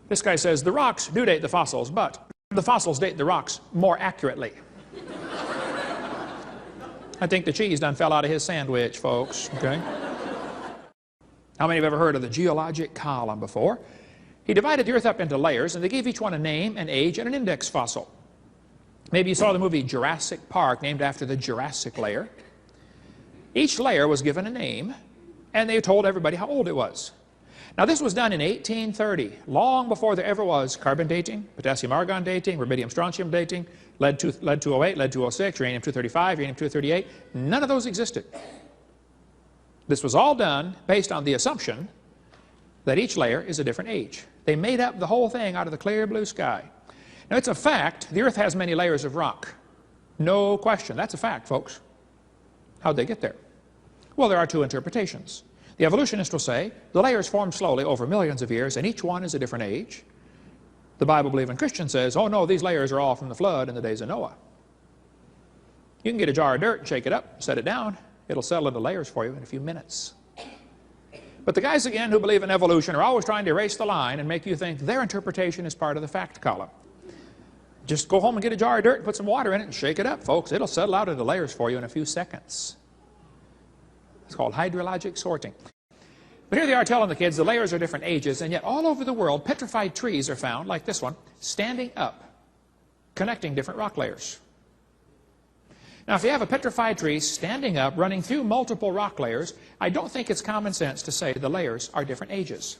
This guy says the rocks do date the fossils, but the fossils date the rocks more accurately. I think the cheese done fell out of his sandwich, folks. Okay? How many have ever heard of the geologic column before? He divided the earth up into layers, and they gave each one a name, an age, and an index fossil. Maybe you saw the movie Jurassic Park, named after the Jurassic layer. Each layer was given a name, and they told everybody how old it was. Now, this was done in 1830, long before there ever was carbon dating, potassium argon dating, rubidium strontium dating, lead 208, lead 206, uranium 235, uranium 238. None of those existed. This was all done based on the assumption that each layer is a different age. They made up the whole thing out of the clear blue sky. Now, it's a fact the earth has many layers of rock. No question. That's a fact, folks. How'd they get there? Well, there are two interpretations. The evolutionist will say the layers formed slowly over millions of years, and each one is a different age. The Bible-believing Christian says, oh no, these layers are all from the flood in the days of Noah. You can get a jar of dirt, shake it up, set it down. It'll settle into layers for you in a few minutes. But the guys, again, who believe in evolution are always trying to erase the line and make you think their interpretation is part of the fact column. Just go home and get a jar of dirt and put some water in it and shake it up, folks. It'll settle out into layers for you in a few seconds. It's called hydrologic sorting. But here they are telling the kids the layers are different ages, and yet all over the world petrified trees are found, like this one, standing up, connecting different rock layers. Now, if you have a petrified tree standing up, running through multiple rock layers, I don't think it's common sense to say the layers are different ages.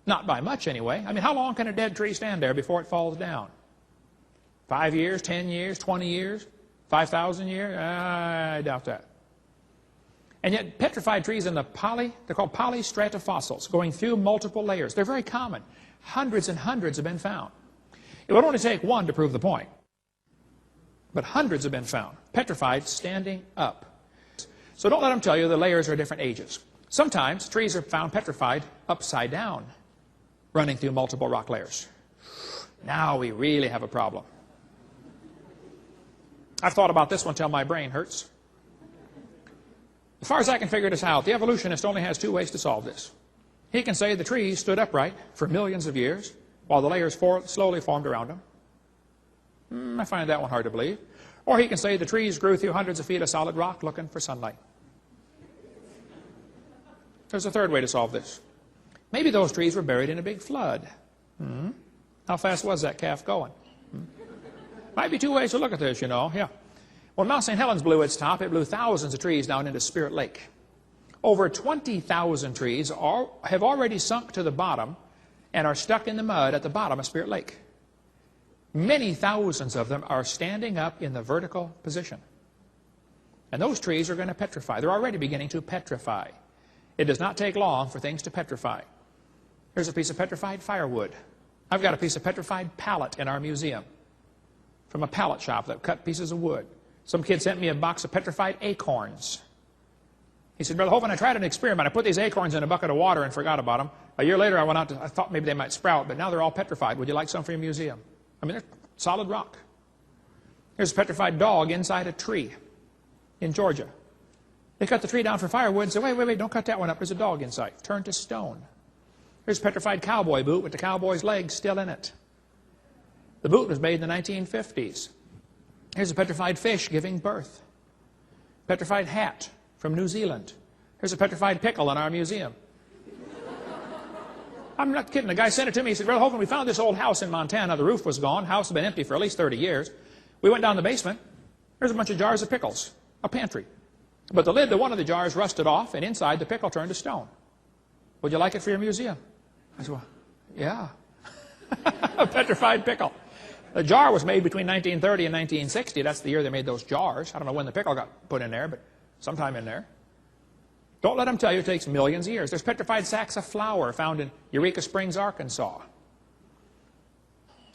Not by much, anyway. I mean, how long can a dead tree stand there before it falls down? 5 years, 10 years, 20 years, 5,000 years? I doubt that. And yet petrified trees in the they're called polystratofossils, going through multiple layers. They're very common. Hundreds and hundreds have been found. It would only take one to prove the point. But hundreds have been found, petrified, standing up. So don't let them tell you the layers are different ages. Sometimes trees are found petrified upside down, running through multiple rock layers. Now we really have a problem. I've thought about this one till my brain hurts. As far as I can figure this out, the evolutionist only has two ways to solve this. He can say the trees stood upright for millions of years while the layers slowly formed around them. I find that one hard to believe. Or he can say the trees grew through hundreds of feet of solid rock looking for sunlight. There's a third way to solve this. Maybe those trees were buried in a big flood. How fast was that calf going? Might be two ways to look at this, you know. Yeah. When Mount St. Helens blew its top, it blew thousands of trees down into Spirit Lake. Over 20,000 trees have already sunk to the bottom and are stuck in the mud at the bottom of Spirit Lake. Many thousands of them are standing up in the vertical position. And those trees are going to petrify. They're already beginning to petrify. It does not take long for things to petrify. Here's a piece of petrified firewood. I've got a piece of petrified pallet in our museum from a pallet shop that cut pieces of wood. Some kid sent me a box of petrified acorns. He said, Brother Hovind, I tried an experiment. I put these acorns in a bucket of water and forgot about them. A year later, I went out I thought maybe they might sprout, but now they're all petrified. Would you like some for your museum? I mean, they're solid rock. Here's a petrified dog inside a tree in Georgia. They cut the tree down for firewood and said, wait, don't cut that one up. There's a dog inside. Turned to stone. Here's a petrified cowboy boot with the cowboy's legs still in it. The boot was made in the 1950s. Here's a petrified fish giving birth. Petrified hat from New Zealand. Here's a petrified pickle in our museum. I'm not kidding. The guy sent it to me. He said, Brother Hovind, we found this old house in Montana. The roof was gone. House had been empty for at least 30 years. We went down the basement. There's a bunch of jars of pickles. A pantry. But the lid to one of the jars rusted off, and inside the pickle turned to stone. Would you like it for your museum? I said, well, yeah. A petrified pickle. The jar was made between 1930 and 1960. That's the year they made those jars. I don't know when the pickle got put in there, but sometime in there. Don't let them tell you it takes millions of years. There's petrified sacks of flour found in Eureka Springs, Arkansas,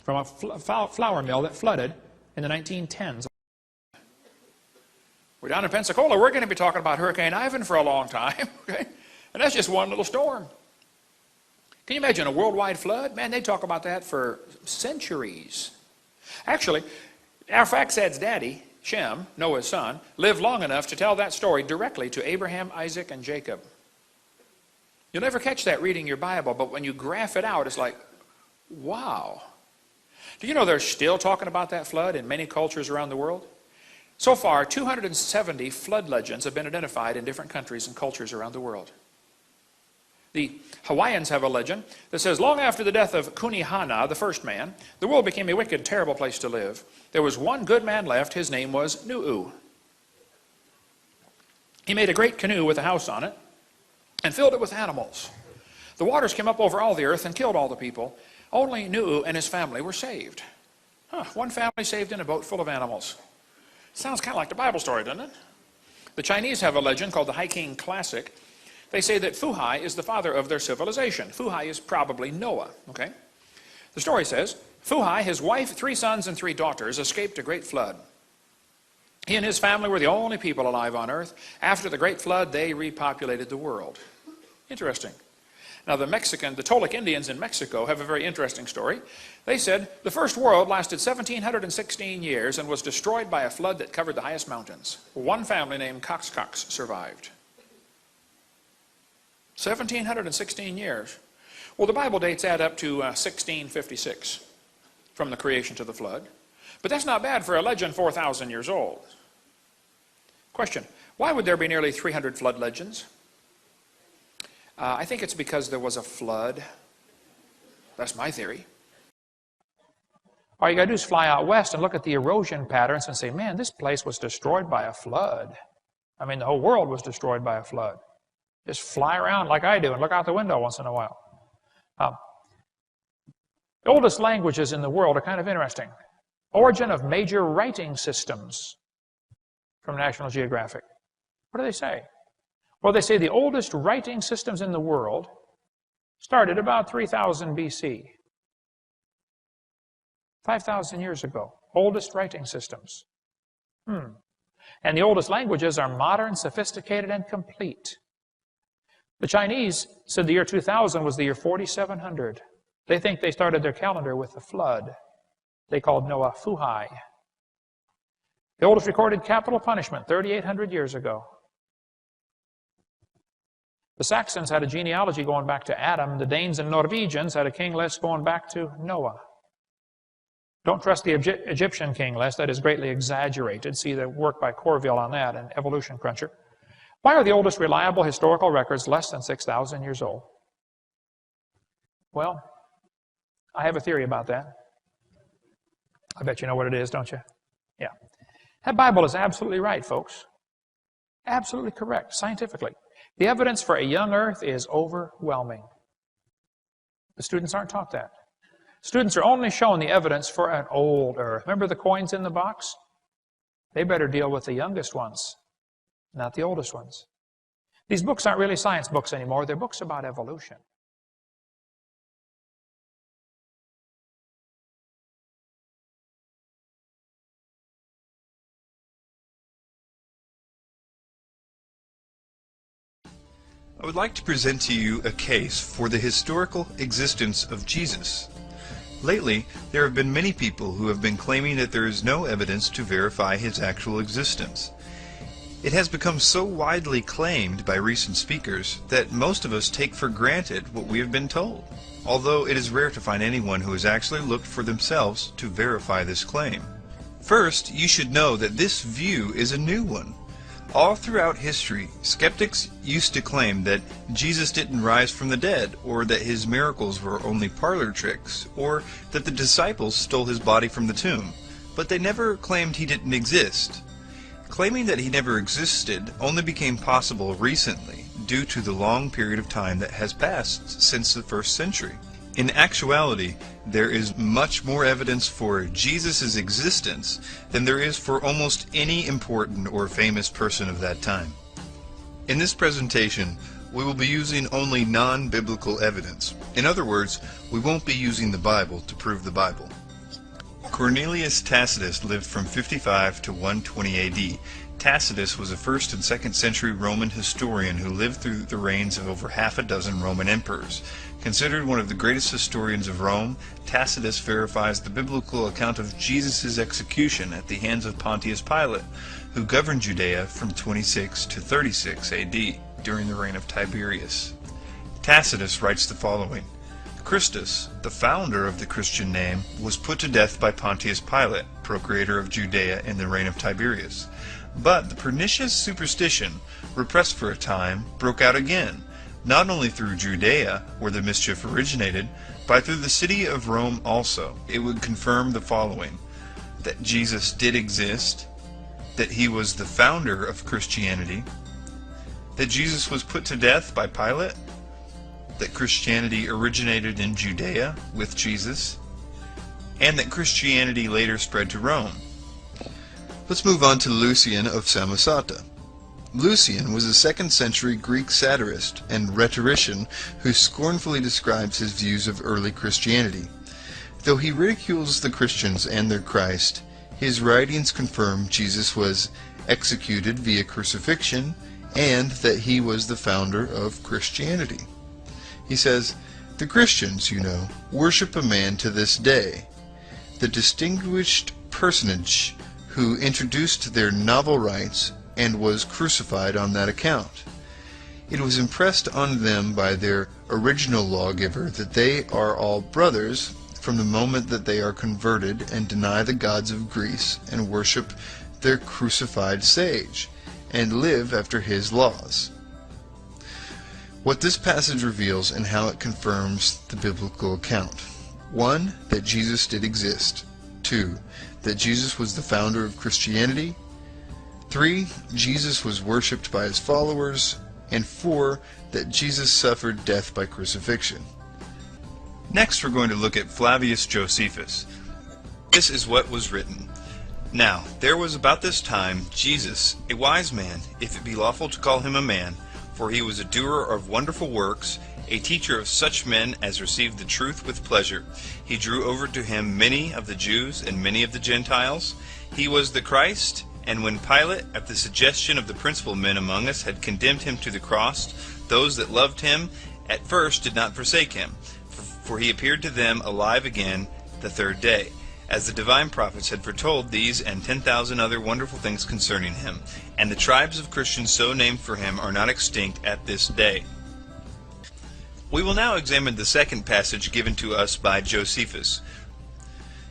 from a flour mill that flooded in the 1910s. We're down in Pensacola. We're going to be talking about Hurricane Ivan for a long time. Okay? And that's just one little storm. Can you imagine a worldwide flood? Man, they talk about that for centuries. Actually, Arphaxad's daddy, Shem, Noah's son, lived long enough to tell that story directly to Abraham, Isaac, and Jacob. You'll never catch that reading your Bible, but when you graph it out, it's like, wow. Do you know they're still talking about that flood in many cultures around the world? So far, 270 flood legends have been identified in different countries and cultures around the world. The Hawaiians have a legend that says, long after the death of Kunihana, the first man, the world became a wicked, terrible place to live. There was one good man left. His name was Nu'u. He made a great canoe with a house on it and filled it with animals. The waters came up over all the earth and killed all the people. Only Nu'u and his family were saved. One family saved in a boat full of animals. Sounds kind of like the Bible story, doesn't it? The Chinese have a legend called the Hiking Classic. They say that Fuhai is the father of their civilization. Fuhai is probably Noah, okay? The story says, Fuhai, his wife, 3 sons, and 3 daughters escaped a great flood. He and his family were the only people alive on earth. After the great flood, they repopulated the world. Interesting. Now, the Toltec Indians in Mexico have a very interesting story. They said the first world lasted 1,716 years and was destroyed by a flood that covered the highest mountains. One family named Cox survived. 1,716 years. Well, the Bible dates add up to 1656 from the creation to the flood. But that's not bad for a legend 4,000 years old. Question, why would there be nearly 300 flood legends? I think it's because there was a flood. That's my theory. All you got to do is fly out west and look at the erosion patterns and say, man, this place was destroyed by a flood. I mean, the whole world was destroyed by a flood. Just fly around like I do and look out the window once in a while. The oldest languages in the world are kind of interesting. Origin of major writing systems from National Geographic. What do they say? Well, they say the oldest writing systems in the world started about 3000 BC. 5,000 years ago. Oldest writing systems. And the oldest languages are modern, sophisticated, and complete. The Chinese said the year 2000 was the year 4700. They think they started their calendar with the flood. They called Noah Fuhai. The oldest recorded capital punishment, 3,800 years ago. The Saxons had a genealogy going back to Adam. The Danes and Norwegians had a king list going back to Noah. Don't trust the Egyptian king list. That is greatly exaggerated. See the work by Corville on that and Evolution Cruncher. Why are the oldest reliable historical records less than 6,000 years old? Well, I have a theory about that. I bet you know what it is, don't you? Yeah. That Bible is absolutely right, folks. Absolutely correct, scientifically. The evidence for a young earth is overwhelming. The students aren't taught that. Students are only shown the evidence for an old earth. Remember the coins in the box? They better deal with the youngest ones, not the oldest ones. These books aren't really science books anymore. They're books about evolution. I would like to present to you a case for the historical existence of Jesus. Lately, there have been many people who have been claiming that there is no evidence to verify his actual existence. It has become so widely claimed by recent speakers that most of us take for granted what we have been told, although it is rare to find anyone who has actually looked for themselves to verify this claim. First, you should know that this view is a new one. All throughout history, skeptics used to claim that Jesus didn't rise from the dead, or that his miracles were only parlor tricks, or that the disciples stole his body from the tomb, but they never claimed he didn't exist. Claiming that he never existed only became possible recently due to the long period of time that has passed since the 1st century. In actuality, there is much more evidence for Jesus' existence than there is for almost any important or famous person of that time. In this presentation, we will be using only non-biblical evidence. In other words, we won't be using the Bible to prove the Bible. Cornelius Tacitus lived from 55 to 120 AD. Tacitus was a 1st and 2nd century Roman historian who lived through the reigns of over half a dozen Roman emperors. Considered one of the greatest historians of Rome, Tacitus verifies the biblical account of Jesus' execution at the hands of Pontius Pilate, who governed Judea from 26 to 36 AD during the reign of Tiberius. Tacitus writes the following: Christus, the founder of the Christian name, was put to death by Pontius Pilate, procurator of Judea in the reign of Tiberius. But the pernicious superstition, repressed for a time, broke out again, not only through Judea, where the mischief originated, but through the city of Rome also. It would confirm the following: that Jesus did exist, that he was the founder of Christianity, that Jesus was put to death by Pilate, that Christianity originated in Judea with Jesus, and that Christianity later spread to Rome. Let's move on to Lucian of Samosata. Lucian was a 2nd century Greek satirist and rhetorician who scornfully describes his views of early Christianity. Though he ridicules the Christians and their Christ, his writings confirm Jesus was executed via crucifixion and that he was the founder of Christianity. He says, "The Christians, you know, worship a man to this day, the distinguished personage who introduced their novel rites and was crucified on that account. It was impressed on them by their original lawgiver that they are all brothers from the moment that they are converted and deny the gods of Greece and worship their crucified sage and live after his laws." What this passage reveals and how it confirms the biblical account: 1. That Jesus did exist. 2. That Jesus was the founder of Christianity. 3. Jesus was worshipped by his followers. And 4. That Jesus suffered death by crucifixion. Next, we're going to look at Flavius Josephus. This is what was written: "Now, there was about this time Jesus, a wise man, if it be lawful to call him a man, for he was a doer of wonderful works, a teacher of such men as received the truth with pleasure. He drew over to him many of the Jews and many of the Gentiles. He was the Christ, and when Pilate, at the suggestion of the principal men among us, had condemned him to the cross, those that loved him at first did not forsake him, for he appeared to them alive again the 3rd day, as the divine prophets had foretold these and 10,000 other wonderful things concerning him. And the tribes of Christians so named for him are not extinct at this day." We will now examine the second passage given to us by Josephus.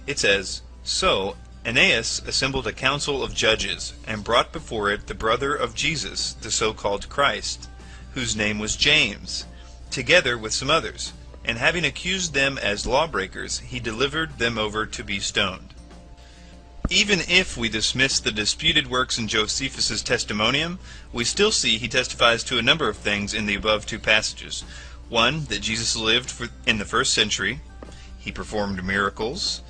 It says, "So Aeneas assembled a council of judges, and brought before it the brother of Jesus, the so-called Christ, whose name was James, together with some others. And having accused them as lawbreakers, he delivered them over to be stoned." Even if we dismiss the disputed works in Josephus's testimonium, we still see he testifies to a number of things in the above two passages. 1. That Jesus lived in the 1st century. He performed miracles.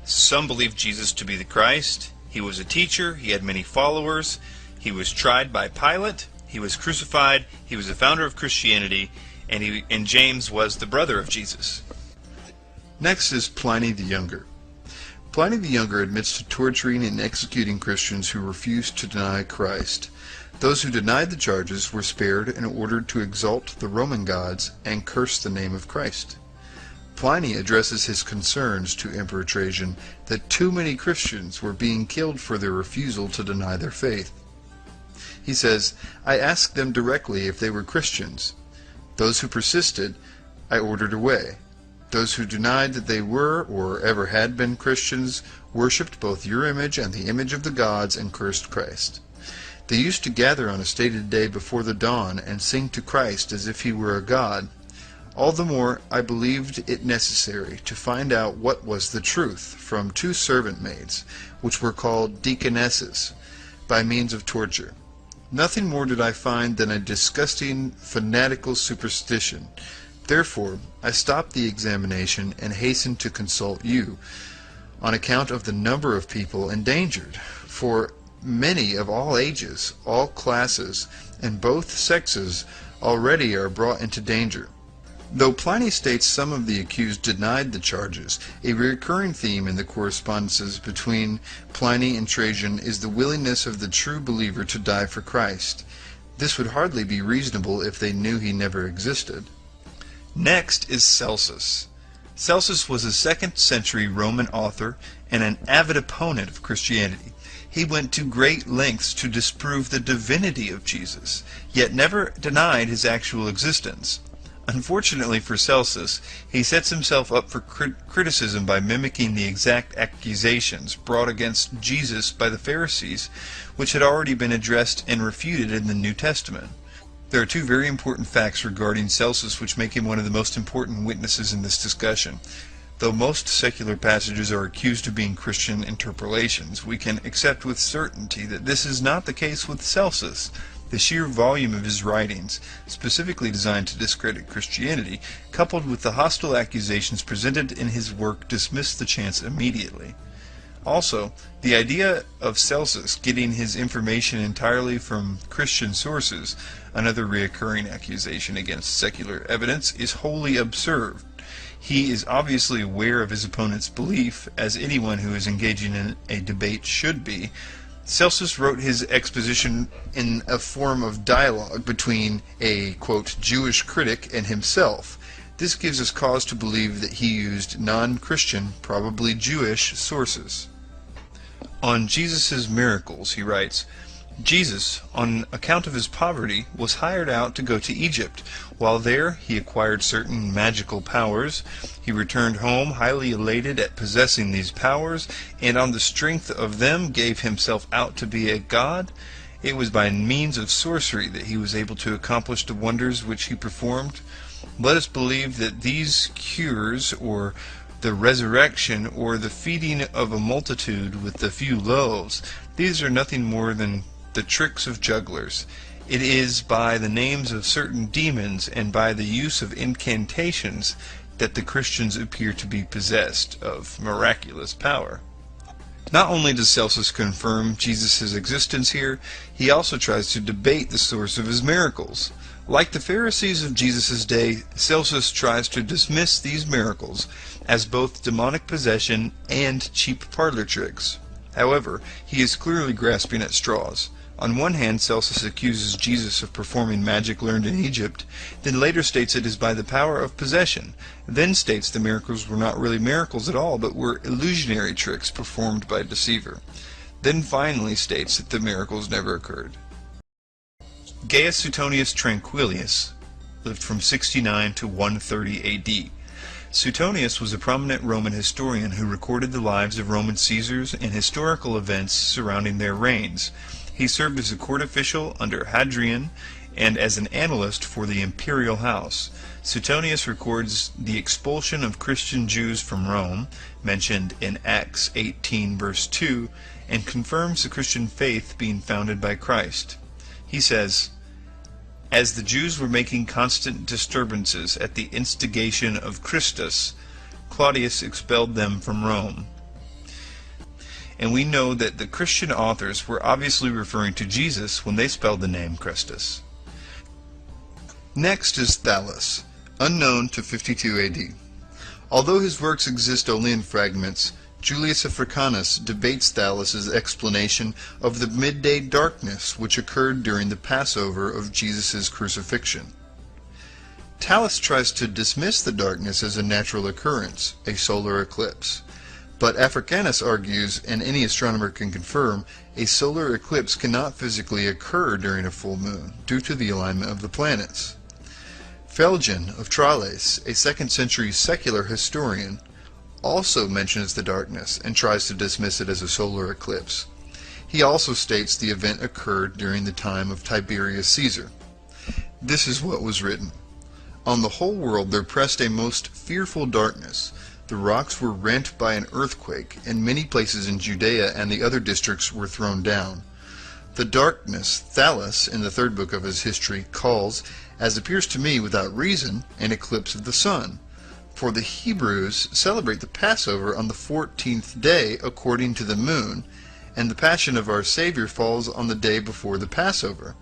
Some believed Jesus to be the Christ. He was a teacher. He had many followers. He was tried by Pilate. He was crucified. He was the founder of Christianity. And James was the brother of Jesus. Next is Pliny the Younger. Pliny the Younger admits to torturing and executing Christians who refused to deny Christ. Those who denied the charges were spared and ordered to exalt the Roman gods and curse the name of Christ. Pliny addresses his concerns to Emperor Trajan that too many Christians were being killed for their refusal to deny their faith. He says, "I asked them directly if they were Christians. Those who persisted, I ordered away. Those who denied that they were or ever had been Christians worshipped both your image and the image of the gods and cursed Christ. They used to gather on a stated day before the dawn and sing to Christ as if he were a god. All the more I believed it necessary to find out what was the truth from 2 servant maids, which were called deaconesses, by means of torture. Nothing more did I find than a disgusting fanatical superstition. Therefore, I stopped the examination and hastened to consult you, on account of the number of people endangered, for many of all ages, all classes, and both sexes already are brought into danger." Though Pliny states some of the accused denied the charges, a recurring theme in the correspondences between Pliny and Trajan is the willingness of the true believer to die for Christ. This would hardly be reasonable if they knew he never existed. Next is Celsus. Celsus was a 2nd century Roman author and an avid opponent of Christianity. He went to great lengths to disprove the divinity of Jesus, yet never denied his actual existence. Unfortunately for Celsus, he sets himself up for criticism by mimicking the exact accusations brought against Jesus by the Pharisees, which had already been addressed and refuted in the New Testament. There are 2 very important facts regarding Celsus which make him one of the most important witnesses in this discussion. Though most secular passages are accused of being Christian interpolations, we can accept with certainty that this is not the case with Celsus. The sheer volume of his writings, specifically designed to discredit Christianity, coupled with the hostile accusations presented in his work, dismiss the chance immediately. Also, the idea of Celsus getting his information entirely from Christian sources, another recurring accusation against secular evidence, is wholly absurd. He is obviously aware of his opponent's belief, as anyone who is engaging in a debate should be. Celsus wrote his exposition in a form of dialogue between a, quote, Jewish critic and himself. This gives us cause to believe that he used non-Christian, probably Jewish, sources. On Jesus' miracles, he writes, "Jesus, on account of his poverty, was hired out to go to Egypt. While there, he acquired certain magical powers. He returned home highly elated at possessing these powers, and on the strength of them gave himself out to be a god. It was by means of sorcery that he was able to accomplish the wonders which he performed. Let us believe that these cures, or the resurrection, or the feeding of a multitude with the few loaves, these are nothing more than the tricks of jugglers. It is by the names of certain demons and by the use of incantations that the Christians appear to be possessed of miraculous power." Not only does Celsus confirm Jesus' existence here, he also tries to debate the source of his miracles. Like the Pharisees of Jesus' day, Celsus tries to dismiss these miracles as both demonic possession and cheap parlor tricks. However, he is clearly grasping at straws. On one hand, Celsus accuses Jesus of performing magic learned in Egypt, then later states it is by the power of possession, then states the miracles were not really miracles at all, but were illusionary tricks performed by a deceiver, then finally states that the miracles never occurred. Gaius Suetonius Tranquillus lived from 69 to 130 AD. Suetonius was a prominent Roman historian who recorded the lives of Roman Caesars and historical events surrounding their reigns. He served as a court official under Hadrian and as an analyst for the imperial house. Suetonius records the expulsion of Christian Jews from Rome, mentioned in Acts 18 verse 2, and confirms the Christian faith being founded by Christ. He says, "As the Jews were making constant disturbances at the instigation of Christus, Claudius expelled them from Rome." And we know that the Christian authors were obviously referring to Jesus when they spelled the name Christus. Next is Thallus, unknown to 52 AD. Although his works exist only in fragments, Julius Africanus debates Thales' explanation of the midday darkness which occurred during the Passover of Jesus' crucifixion. Thales tries to dismiss the darkness as a natural occurrence, a solar eclipse. But Africanus argues, and any astronomer can confirm, a solar eclipse cannot physically occur during a full moon, due to the alignment of the planets. Phlegon of Tralles, a 2nd century secular historian, also mentions the darkness and tries to dismiss it as a solar eclipse. He also states the event occurred during the time of Tiberius Caesar. This is what was written. On the whole world there pressed a most fearful darkness. The rocks were rent by an earthquake, and many places in Judea and the other districts were thrown down. The darkness Thales, in the 3rd book of his history, calls, as appears to me without reason, an eclipse of the sun. For the Hebrews celebrate the Passover on the 14th day according to the moon, and the Passion of our Savior falls on the day before the Passover.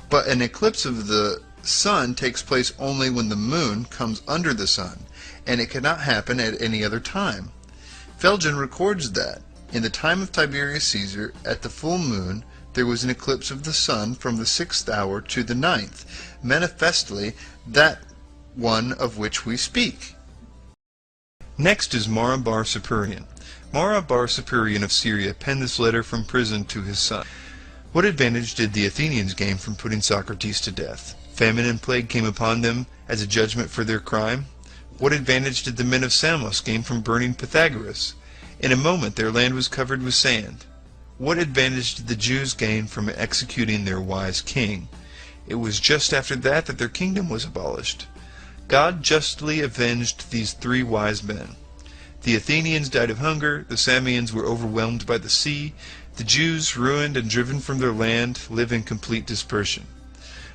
But an eclipse of the sun takes place only when the moon comes under the sun, and it cannot happen at any other time. Phlegon records that, in the time of Tiberius Caesar, at the full moon, there was an eclipse of the sun from the 6th hour to the 9th, manifestly that one of which we speak. Next is Mara bar Superion. Mara bar Superion of Syria penned this letter from prison to his son. What advantage did the Athenians gain from putting Socrates to death? Famine and plague came upon them as a judgment for their crime. What advantage did the men of Samos gain from burning Pythagoras? In a moment their land was covered with sand. What advantage did the Jews gain from executing their wise king? It was just after that that their kingdom was abolished. God justly avenged these 3 wise men. The Athenians died of hunger, the Samians were overwhelmed by the sea, the Jews, ruined and driven from their land, live in complete dispersion.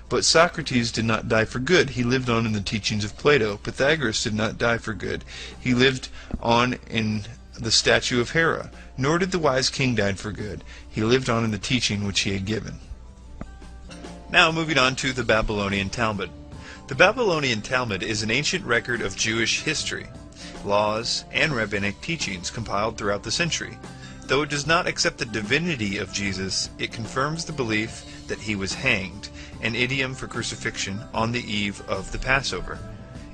But Socrates did not die for good. He lived on in the teachings of Plato. Pythagoras did not die for good. He lived on in the statue of Hera. Nor did the wise king die for good. He lived on in the teaching which he had given. Now moving on to the Babylonian Talmud. The Babylonian Talmud is an ancient record of Jewish history, laws, and rabbinic teachings compiled throughout the century. Though it does not accept the divinity of Jesus, it confirms the belief that he was hanged, an idiom for crucifixion, on the eve of the Passover.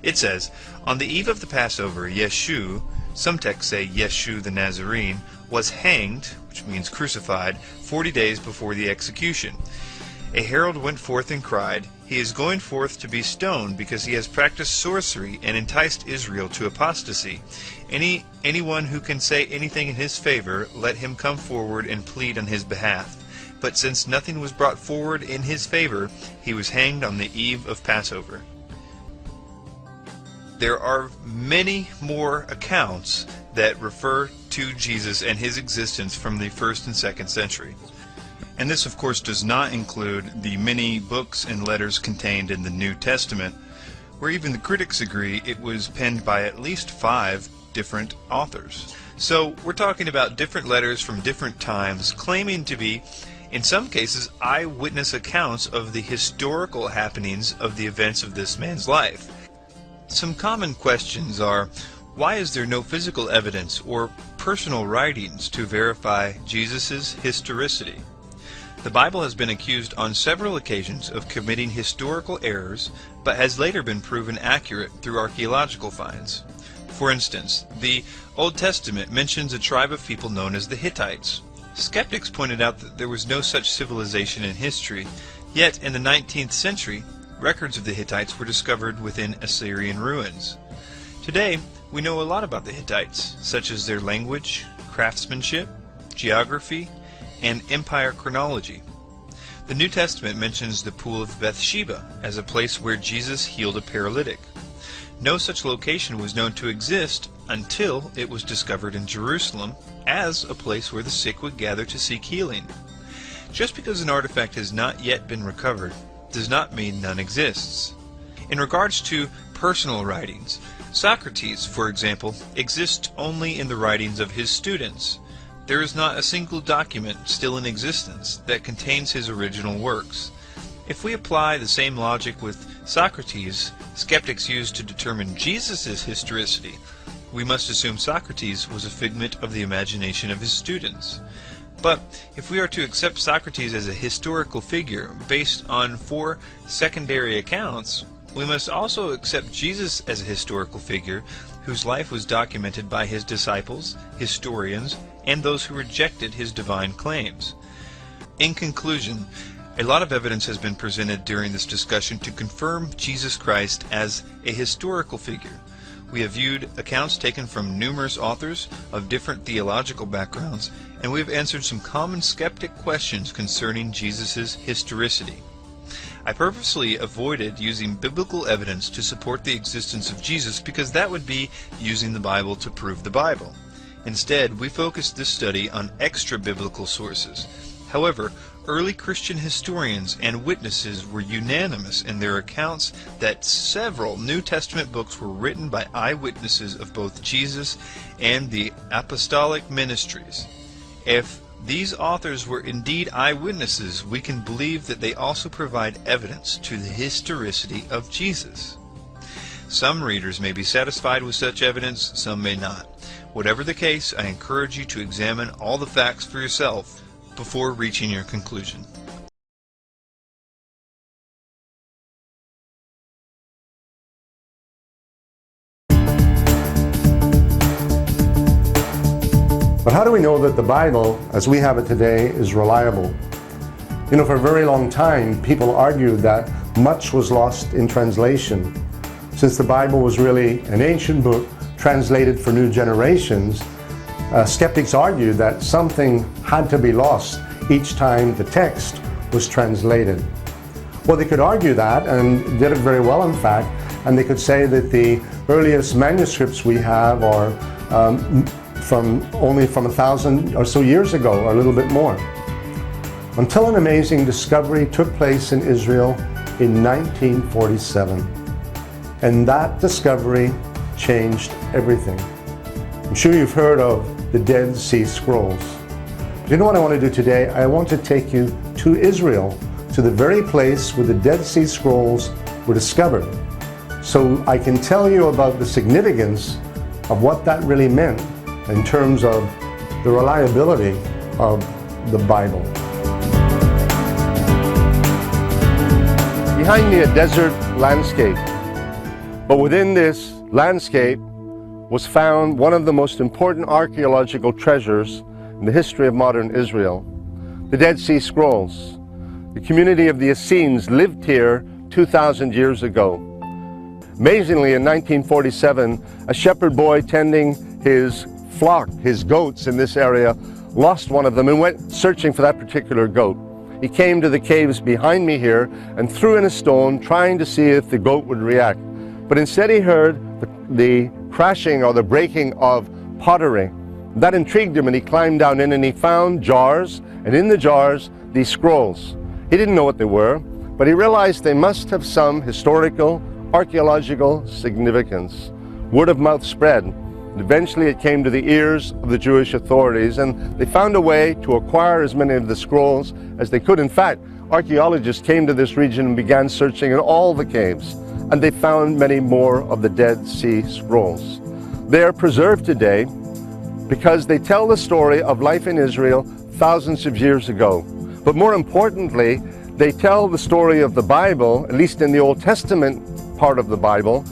It says, on the eve of the Passover, Yeshu, some texts say Yeshu the Nazarene, was hanged, which means crucified, 40 days before the execution. A herald went forth and cried, he is going forth to be stoned because he has practiced sorcery and enticed Israel to apostasy. Anyone who can say anything in his favor, let him come forward and plead on his behalf. But since nothing was brought forward in his favor, he was hanged on the eve of Passover. There are many more accounts that refer to Jesus and his existence from the 1st and 2nd century. And this, of course, does not include the many books and letters contained in the New Testament, where even the critics agree it was penned by at least 5 different authors. So we're talking about different letters from different times, claiming to be, in some cases, eyewitness accounts of the historical happenings of the events of this man's life. Some common questions are, why is there no physical evidence or personal writings to verify Jesus' historicity? The Bible has been accused on several occasions of committing historical errors, but has later been proven accurate through archaeological finds. For instance, the Old Testament mentions a tribe of people known as the Hittites. Skeptics pointed out that there was no such civilization in history, yet in the 19th century, records of the Hittites were discovered within Assyrian ruins. Today, we know a lot about the Hittites, such as their language, craftsmanship, geography, and empire chronology. The New Testament mentions the Pool of Bathsheba as a place where Jesus healed a paralytic. No such location was known to exist until it was discovered in Jerusalem as a place where the sick would gather to seek healing. Just because an artifact has not yet been recovered does not mean none exists. In regards to personal writings, Socrates, for example, exists only in the writings of his students. There is not a single document still in existence that contains his original works. If we apply the same logic with Socrates, skeptics use to determine Jesus' historicity, we must assume Socrates was a figment of the imagination of his students. But if we are to accept Socrates as a historical figure based on 4 secondary accounts, we must also accept Jesus as a historical figure whose life was documented by his disciples, historians, and those who rejected his divine claims. In conclusion, a lot of evidence has been presented during this discussion to confirm Jesus Christ as a historical figure. We have viewed accounts taken from numerous authors of different theological backgrounds, and we have answered some common skeptic questions concerning Jesus' historicity. I purposely avoided using biblical evidence to support the existence of Jesus because that would be using the Bible to prove the Bible. Instead, we focused this study on extra-biblical sources. However, early Christian historians and witnesses were unanimous in their accounts that several New Testament books were written by eyewitnesses of both Jesus and the apostolic ministries. If these authors were indeed eyewitnesses, we can believe that they also provide evidence to the historicity of Jesus. Some readers may be satisfied with such evidence, some may not. Whatever the case, I encourage you to examine all the facts for yourself before reaching your conclusion. But how do we know that the Bible, as we have it today, is reliable? You know, for a very long time, people argued that much was lost in translation. Since the Bible was really an ancient book translated for new generations, skeptics argued that something had to be lost each time the text was translated. Well, they could argue that, and did it very well, in fact, and they could say that the earliest manuscripts we have are only from 1,000 or so years ago, or a little bit more. Until an amazing discovery took place in Israel in 1947. And that discovery changed everything. I'm sure you've heard of the Dead Sea Scrolls. But you know what I want to do today? I want to take you to Israel, to the very place where the Dead Sea Scrolls were discovered, so I can tell you about the significance of what that really meant in terms of the reliability of the Bible. Behind me, a desert landscape. But within this landscape was found one of the most important archaeological treasures in the history of modern Israel, the Dead Sea Scrolls. The community of the Essenes lived here 2,000 years ago. Amazingly, in 1947, a shepherd boy tending his flock, his goats in this area, lost one of them and went searching for that particular goat. He came to the caves behind me here and threw in a stone, trying to see if the goat would react. But instead he heard the crashing or the breaking of pottery. That intrigued him, and he climbed down in and he found jars, and in the jars, these scrolls. He didn't know what they were, but he realized they must have some historical, archaeological significance. Word of mouth spread. And eventually it came to the ears of the Jewish authorities, and they found a way to acquire as many of the scrolls as they could. In fact, archaeologists came to this region and began searching in all the caves, and they found many more of the Dead Sea Scrolls. They are preserved today because they tell the story of life in Israel thousands of years ago. But more importantly, they tell the story of the Bible, at least in the Old Testament part of the Bible.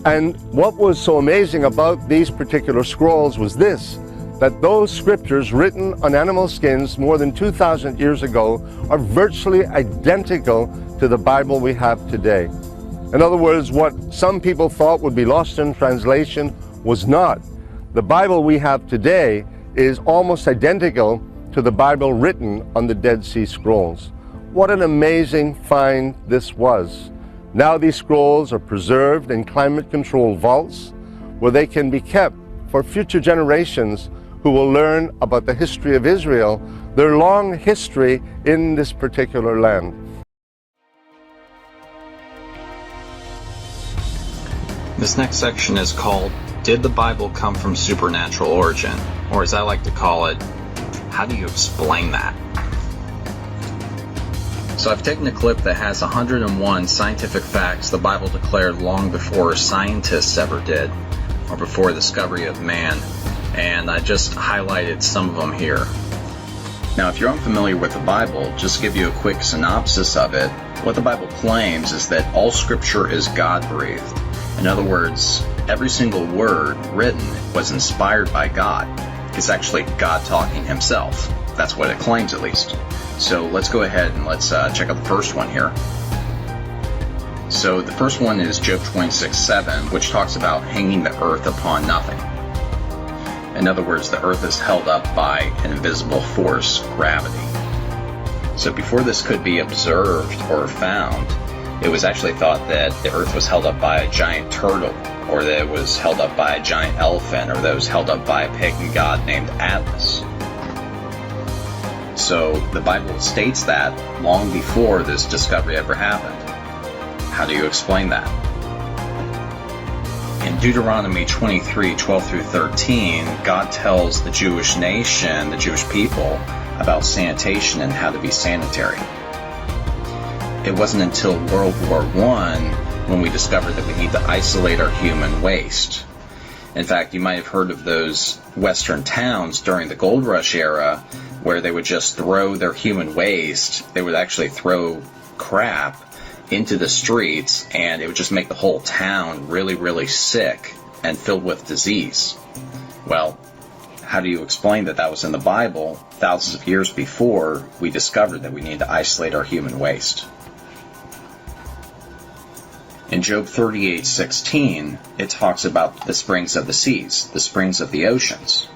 And what was so amazing about these particular scrolls was this, that those scriptures written on animal skins more than 2,000 years ago are virtually identical to the Bible we have today. In other words, what some people thought would be lost in translation was not. The Bible we have today is almost identical to the Bible written on the Dead Sea Scrolls. What an amazing find this was. Now these scrolls are preserved in climate-controlled vaults where they can be kept for future generations who will learn about the history of Israel, their long history in this particular land. This next section is called, Did the Bible Come from Supernatural Origin? Or as I like to call it, how do you explain that? So I've taken a clip that has 101 scientific facts the Bible declared long before scientists ever did. or before the discovery of man, and I just highlighted some of them here. Now, if you're unfamiliar with the Bible, just to give you a quick synopsis of it, what the Bible claims is that all Scripture is God-breathed. In other words, every single word written was inspired by God. It's actually God talking himself. That's what it claims, at least. So let's go ahead and let's check out the first one here. So the first one is Job 26:7, which talks about hanging the earth upon nothing. In other words, the earth is held up by an invisible force, gravity. So before this could be observed or found, it was actually thought that the earth was held up by a giant turtle, or that it was held up by a giant elephant, or that it was held up by a pagan god named Atlas. So the Bible states that long before this discovery ever happened. How do you explain that? In Deuteronomy 23:12-13, God tells the Jewish nation, the Jewish people, about sanitation and how to be sanitary. It wasn't until World War I when we discovered that we need to isolate our human waste. In fact, you might have heard of those Western towns during the Gold Rush era where they would just throw their human waste. They would actually throw crap into the streets, and it would just make the whole town really, really sick and filled with disease. Well, how do you explain that that was in the Bible thousands of years before we discovered that we need to isolate our human waste? In Job 38:16, it talks about the springs of the seas, the springs of the oceans.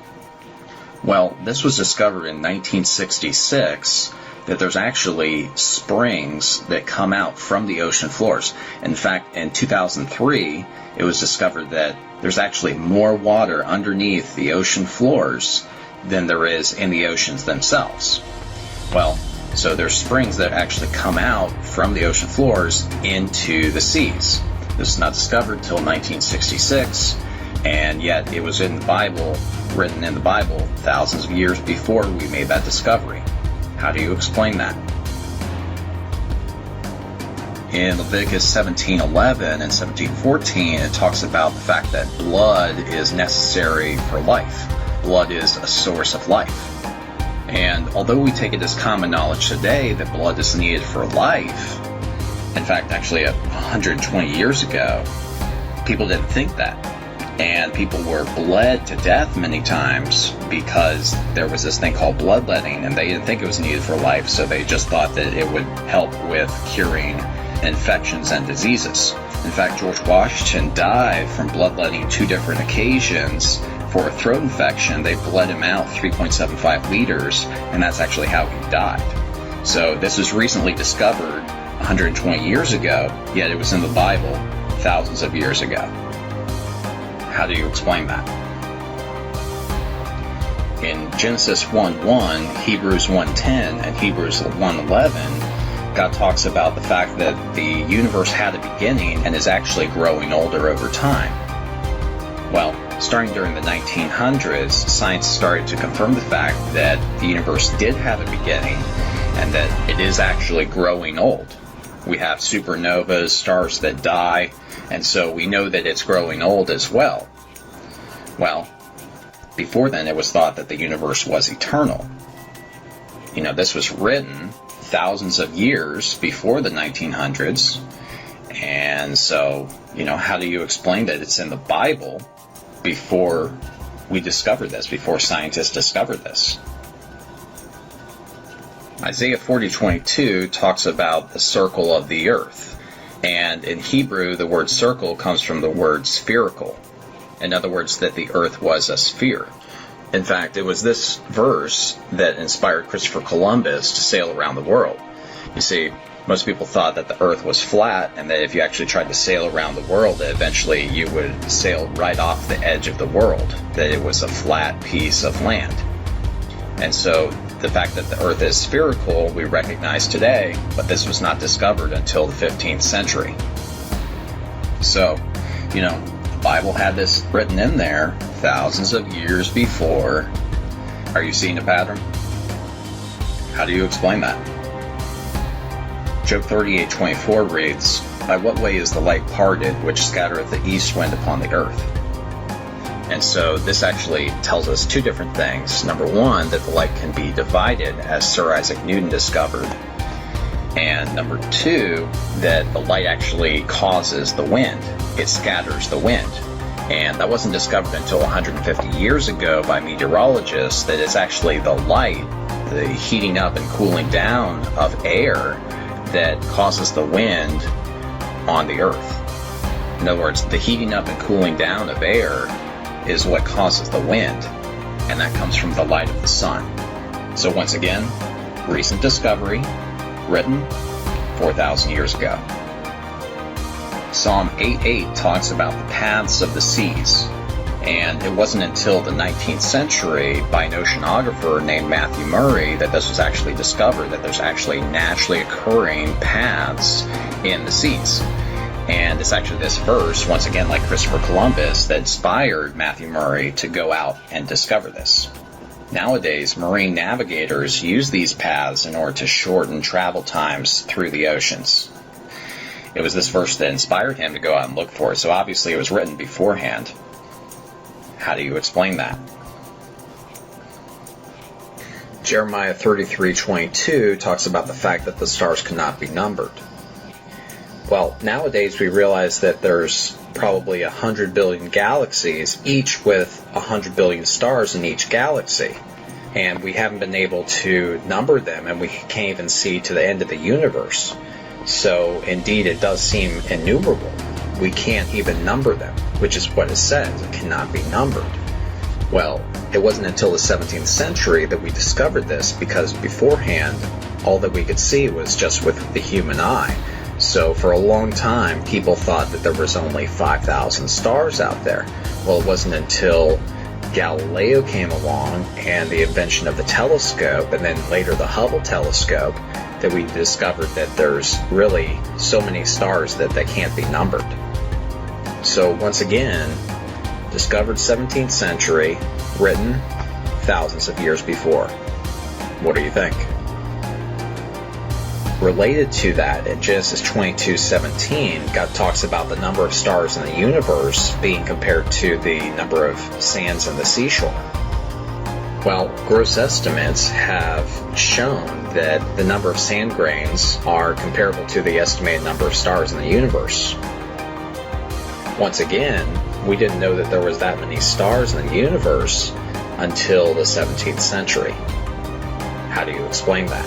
Well, this was discovered in 1966, that there's actually springs that come out from the ocean floors. In fact, in 2003, it was discovered that there's actually more water underneath the ocean floors than there is in the oceans themselves. Well, so there's springs that actually come out from the ocean floors into the seas. This was not discovered until 1966, and yet it was in the Bible, written in the Bible, thousands of years before we made that discovery. How do you explain that? In Leviticus 17:11 and 17:14, it talks about the fact that blood is necessary for life. Blood is a source of life. And although we take it as common knowledge today that blood is needed for life, in fact, actually 120 years ago, people didn't think that. And people were bled to death many times because there was this thing called bloodletting, and they didn't think it was needed for life, so they just thought that it would help with curing infections and diseases. In fact, George Washington died from bloodletting 2 different occasions. For a throat infection, they bled him out 3.75 liters, and that's actually how he died. So this was recently discovered 120 years ago, yet it was in the Bible thousands of years ago. How do you explain that? In Genesis 1:1, Hebrews 1:10, and Hebrews 1:11, God talks about the fact that the universe had a beginning and is actually growing older over time. Well, starting during the 1900s, science started to confirm the fact that the universe did have a beginning and that it is actually growing old. We have supernovas, stars that die, and so we know that it's growing old as well. Well, before then it was thought that the universe was eternal. You know, this was written thousands of years before the 1900s, and so, you know, how do you explain that it's in the Bible before we discovered this, before scientists discovered this? Isaiah 40:22 talks about the circle of the earth. And in Hebrew, the word circle comes from the word spherical. In other words, that the earth was a sphere. In fact, it was this verse that inspired Christopher Columbus to sail around the world. You see, most people thought that the earth was flat, and that if you actually tried to sail around the world, that eventually you would sail right off the edge of the world, that it was a flat piece of land. And so the fact that the earth is spherical we recognize today, but this was not discovered until the 15th century. So, you know, the Bible had this written in there thousands of years before. Are you seeing a pattern? How do you explain that? Job 38:24 reads, "By what way is the light parted, which scattereth the east wind upon the earth?" And so this actually tells us two different things. Number one, that the light can be divided, as Sir Isaac Newton discovered. And number two, that the light actually causes the wind. It scatters the wind. And that wasn't discovered until 150 years ago by meteorologists, that it's actually the light, the heating up and cooling down of air, that causes the wind on the earth. In other words, the heating up and cooling down of air is what causes the wind, and that comes from the light of the sun. So once again, recent discovery, written 4,000 years ago. Psalm 8:8 talks about the paths of the seas, and it wasn't until the 19th century by an oceanographer named Matthew Murray that this was actually discovered, that there's actually naturally occurring paths in the seas. And it's actually this verse, once again like Christopher Columbus, that inspired Matthew Murray to go out and discover this. Nowadays, marine navigators use these paths in order to shorten travel times through the oceans. It was this verse that inspired him to go out and look for it, so obviously it was written beforehand. How do you explain that? Jeremiah 33:22 talks about the fact that the stars cannot be numbered. Well, nowadays we realize that there's probably 100 billion galaxies, each with 100 billion stars in each galaxy. And we haven't been able to number them, and we can't even see to the end of the universe. So, indeed, it does seem innumerable. We can't even number them, which is what it says. It cannot be numbered. Well, it wasn't until the 17th century that we discovered this, because beforehand, all that we could see was just with the human eye. So for a long time, people thought that there was only 5,000 stars out there. Well, it wasn't until Galileo came along and the invention of the telescope, and then later the Hubble telescope, that we discovered that there's really so many stars that they can't be numbered. So once again, discovered 17th century, written thousands of years before. What do you think? Related to that, in Genesis 22:17, God talks about the number of stars in the universe being compared to the number of sands in the seashore. Well, gross estimates have shown that the number of sand grains are comparable to the estimated number of stars in the universe. Once again, we didn't know that there was that many stars in the universe until the 17th century. How do you explain that?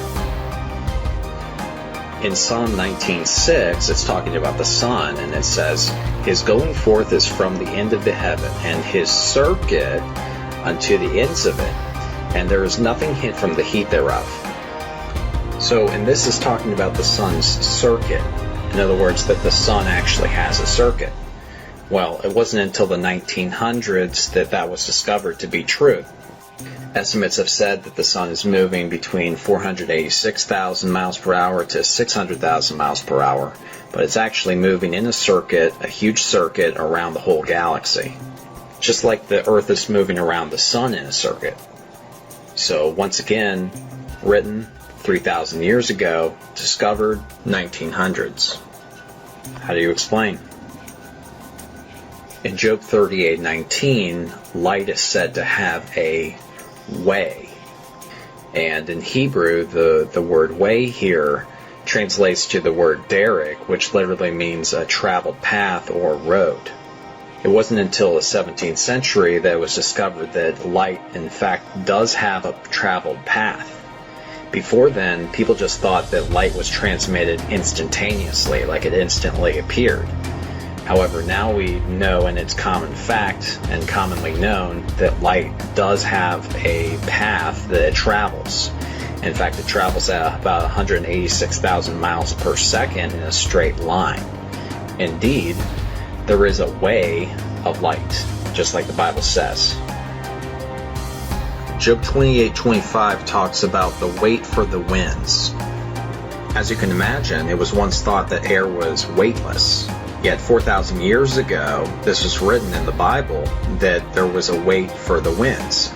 In Psalm 19:6, it's talking about the sun, and it says, "His going forth is from the end of the heaven, and his circuit unto the ends of it, and there is nothing hid from the heat thereof." So, and this is talking about the sun's circuit. In other words, that the sun actually has a circuit. Well, it wasn't until the 1900s that that was discovered to be true. Estimates have said that the sun is moving between 486,000 miles per hour to 600,000 miles per hour, but it's actually moving in a circuit, a huge circuit, around the whole galaxy. Just like the Earth is moving around the sun in a circuit. So once again, written 3,000 years ago, discovered 1900s. How do you explain? In Job 38:19, light is said to have a way. And in Hebrew, the word way here translates to the word derek, which literally means a traveled path or road. It wasn't until the 17th century that it was discovered that light, in fact, does have a traveled path. Before then, people just thought that light was transmitted instantaneously, like it instantly appeared. However, now we know, and it's common fact and commonly known, that light does have a path that it travels. In fact, it travels at about 186,000 miles per second in a straight line. Indeed, there is a way of light, just like the Bible says. Job 28:25 talks about the wait for the winds. As you can imagine, it was once thought that air was weightless. Yet 4,000 years ago, this was written in the Bible that there was a wait for the winds.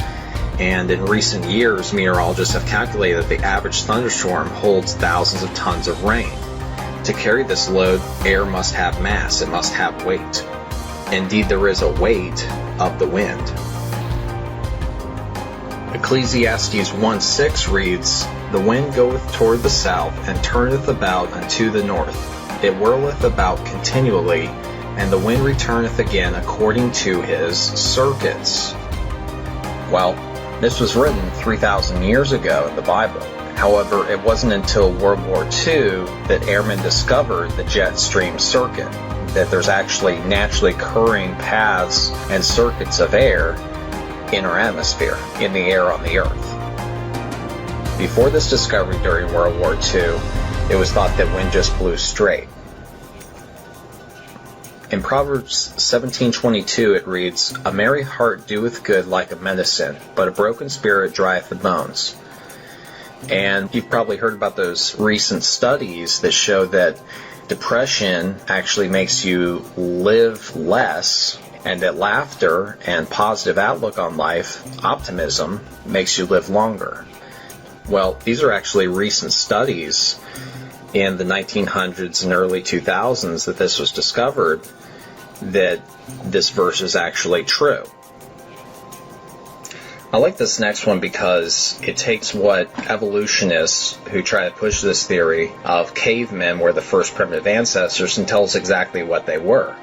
And in recent years, meteorologists have calculated that the average thunderstorm holds thousands of tons of rain. To carry this load, air must have mass, it must have weight. Indeed, there is a weight of the wind. Ecclesiastes 1:6 reads, "The wind goeth toward the south, and turneth about unto the north. It whirleth about continually, and the wind returneth again according to his circuits." Well, this was written 3,000 years ago in the Bible. However, it wasn't until World War II that airmen discovered the jet stream circuit, that there's actually naturally occurring paths and circuits of air in our atmosphere, in the air on the Earth. Before this discovery during World War II, it was thought that wind just blew straight. In Proverbs 17:22 it reads, "A merry heart doeth good like a medicine, but a broken spirit drieth the bones." And you've probably heard about those recent studies that show that depression actually makes you live less, and that laughter and positive outlook on life, optimism, makes you live longer. Well, these are actually recent studies in the 1900s and early 2000s that this was discovered, that this verse is actually true. I like this next one because it takes what evolutionists who try to push this theory of cavemen were the first primitive ancestors and tells exactly what they were.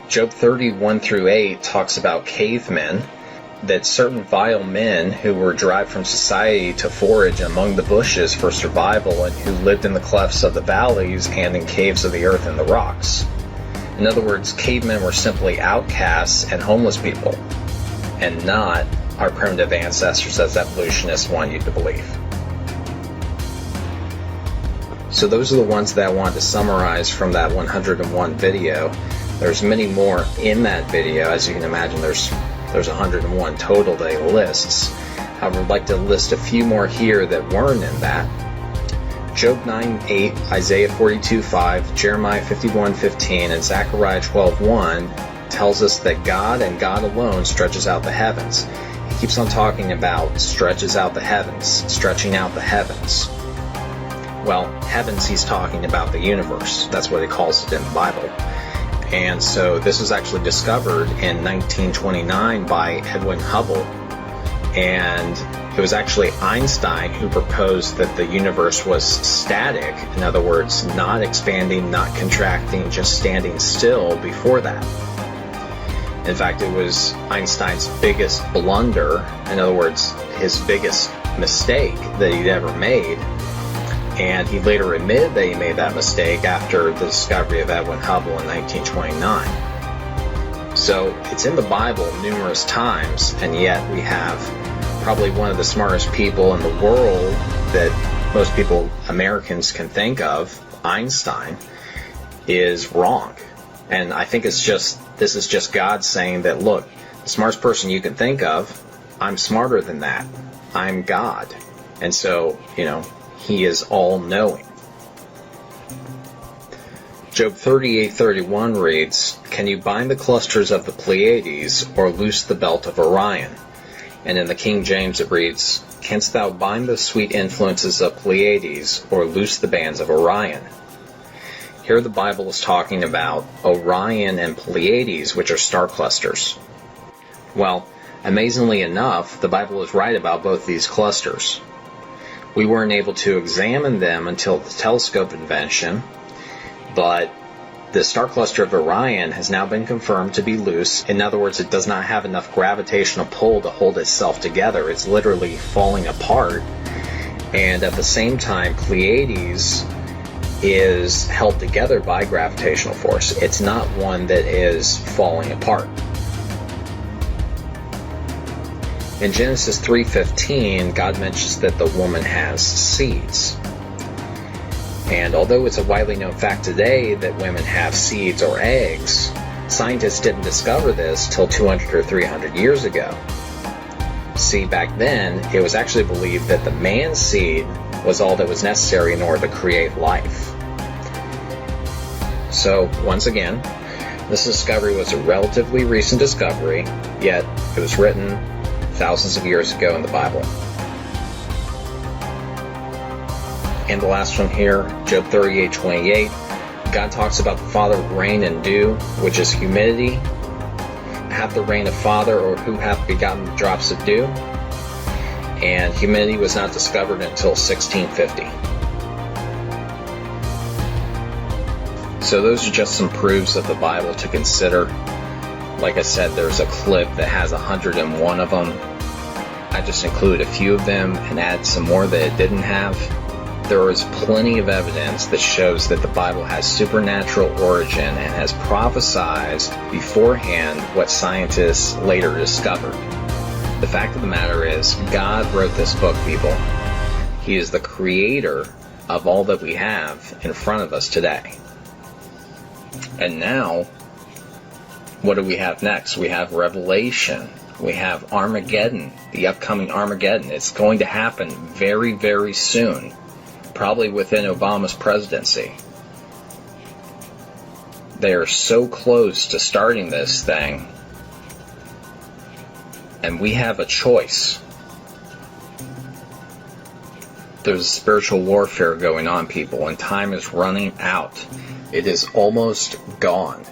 Job 30:1-8 talks about cavemen, that certain vile men who were derived from society to forage among the bushes for survival and who lived in the clefts of the valleys and in caves of the earth and the rocks. In other words, cavemen were simply outcasts and homeless people, and not our primitive ancestors as evolutionists want you to believe. So those are the ones that I wanted to summarize from that 101 video. There's many more in that video. As you can imagine, there's 101 total that he lists. However, I'd like to list a few more here that weren't in that. Job 9:8, Isaiah 42:5, Jeremiah 51:15, and Zechariah 12:1 tells us that God and God alone stretches out the heavens. He keeps on talking about stretches out the heavens, stretching out the heavens. Well, heavens, he's talking about the universe. That's what he calls it in the Bible. And so this was actually discovered in 1929 by Edwin Hubble. And it was actually Einstein who proposed that the universe was static. In other words, not expanding, not contracting, just standing still before that. In fact, it was Einstein's biggest blunder, in other words, his biggest mistake that he'd ever made. And he later admitted that he made that mistake after the discovery of Edwin Hubble in 1929. So it's in the Bible numerous times, and yet we have probably one of the smartest people in the world that most people, Americans, can think of, Einstein, is wrong. And I think this is just God saying that, look, the smartest person you can think of, I'm smarter than that. I'm God. And so, he is all-knowing. Job 38:31 reads, "Can you bind the clusters of the Pleiades, or loose the belt of Orion?" And in the King James it reads, "Canst thou bind the sweet influences of Pleiades, or loose the bands of Orion?" Here the Bible is talking about Orion and Pleiades, which are star clusters. Well, amazingly enough, the Bible is right about both these clusters. We weren't able to examine them until the telescope invention, but the star cluster of Orion has now been confirmed to be loose. In other words, it does not have enough gravitational pull to hold itself together. It's literally falling apart. And at the same time, Pleiades is held together by gravitational force. It's not one that is falling apart. In Genesis 3:15, God mentions that the woman has seeds. And although it's a widely known fact today that women have seeds or eggs, scientists didn't discover this till 200 or 300 years ago. See, back then, it was actually believed that the man's seed was all that was necessary in order to create life. So, once again, this discovery was a relatively recent discovery, yet it was written thousands of years ago in the Bible. And the last one here, Job 38:28, God talks about the Father of rain and dew, which is humidity, hath the rain of Father, or who hath begotten the drops of dew? And humidity was not discovered until 1650. So those are just some proofs of the Bible to consider. Like I said, there's a clip that has 101 of them. I just included a few of them and add some more that it didn't have. There is plenty of evidence that shows that the Bible has supernatural origin and has prophesied beforehand what scientists later discovered. The fact of the matter is, God wrote this book, people. He is the creator of all that we have in front of us today. And now, what do we have next? We have Revelation. We have Armageddon, the upcoming Armageddon. It's going to happen very, very soon. Probably within Obama's presidency. They are so close to starting this thing, and we have a choice. There's spiritual warfare going on, people, and time is running out. It is almost gone.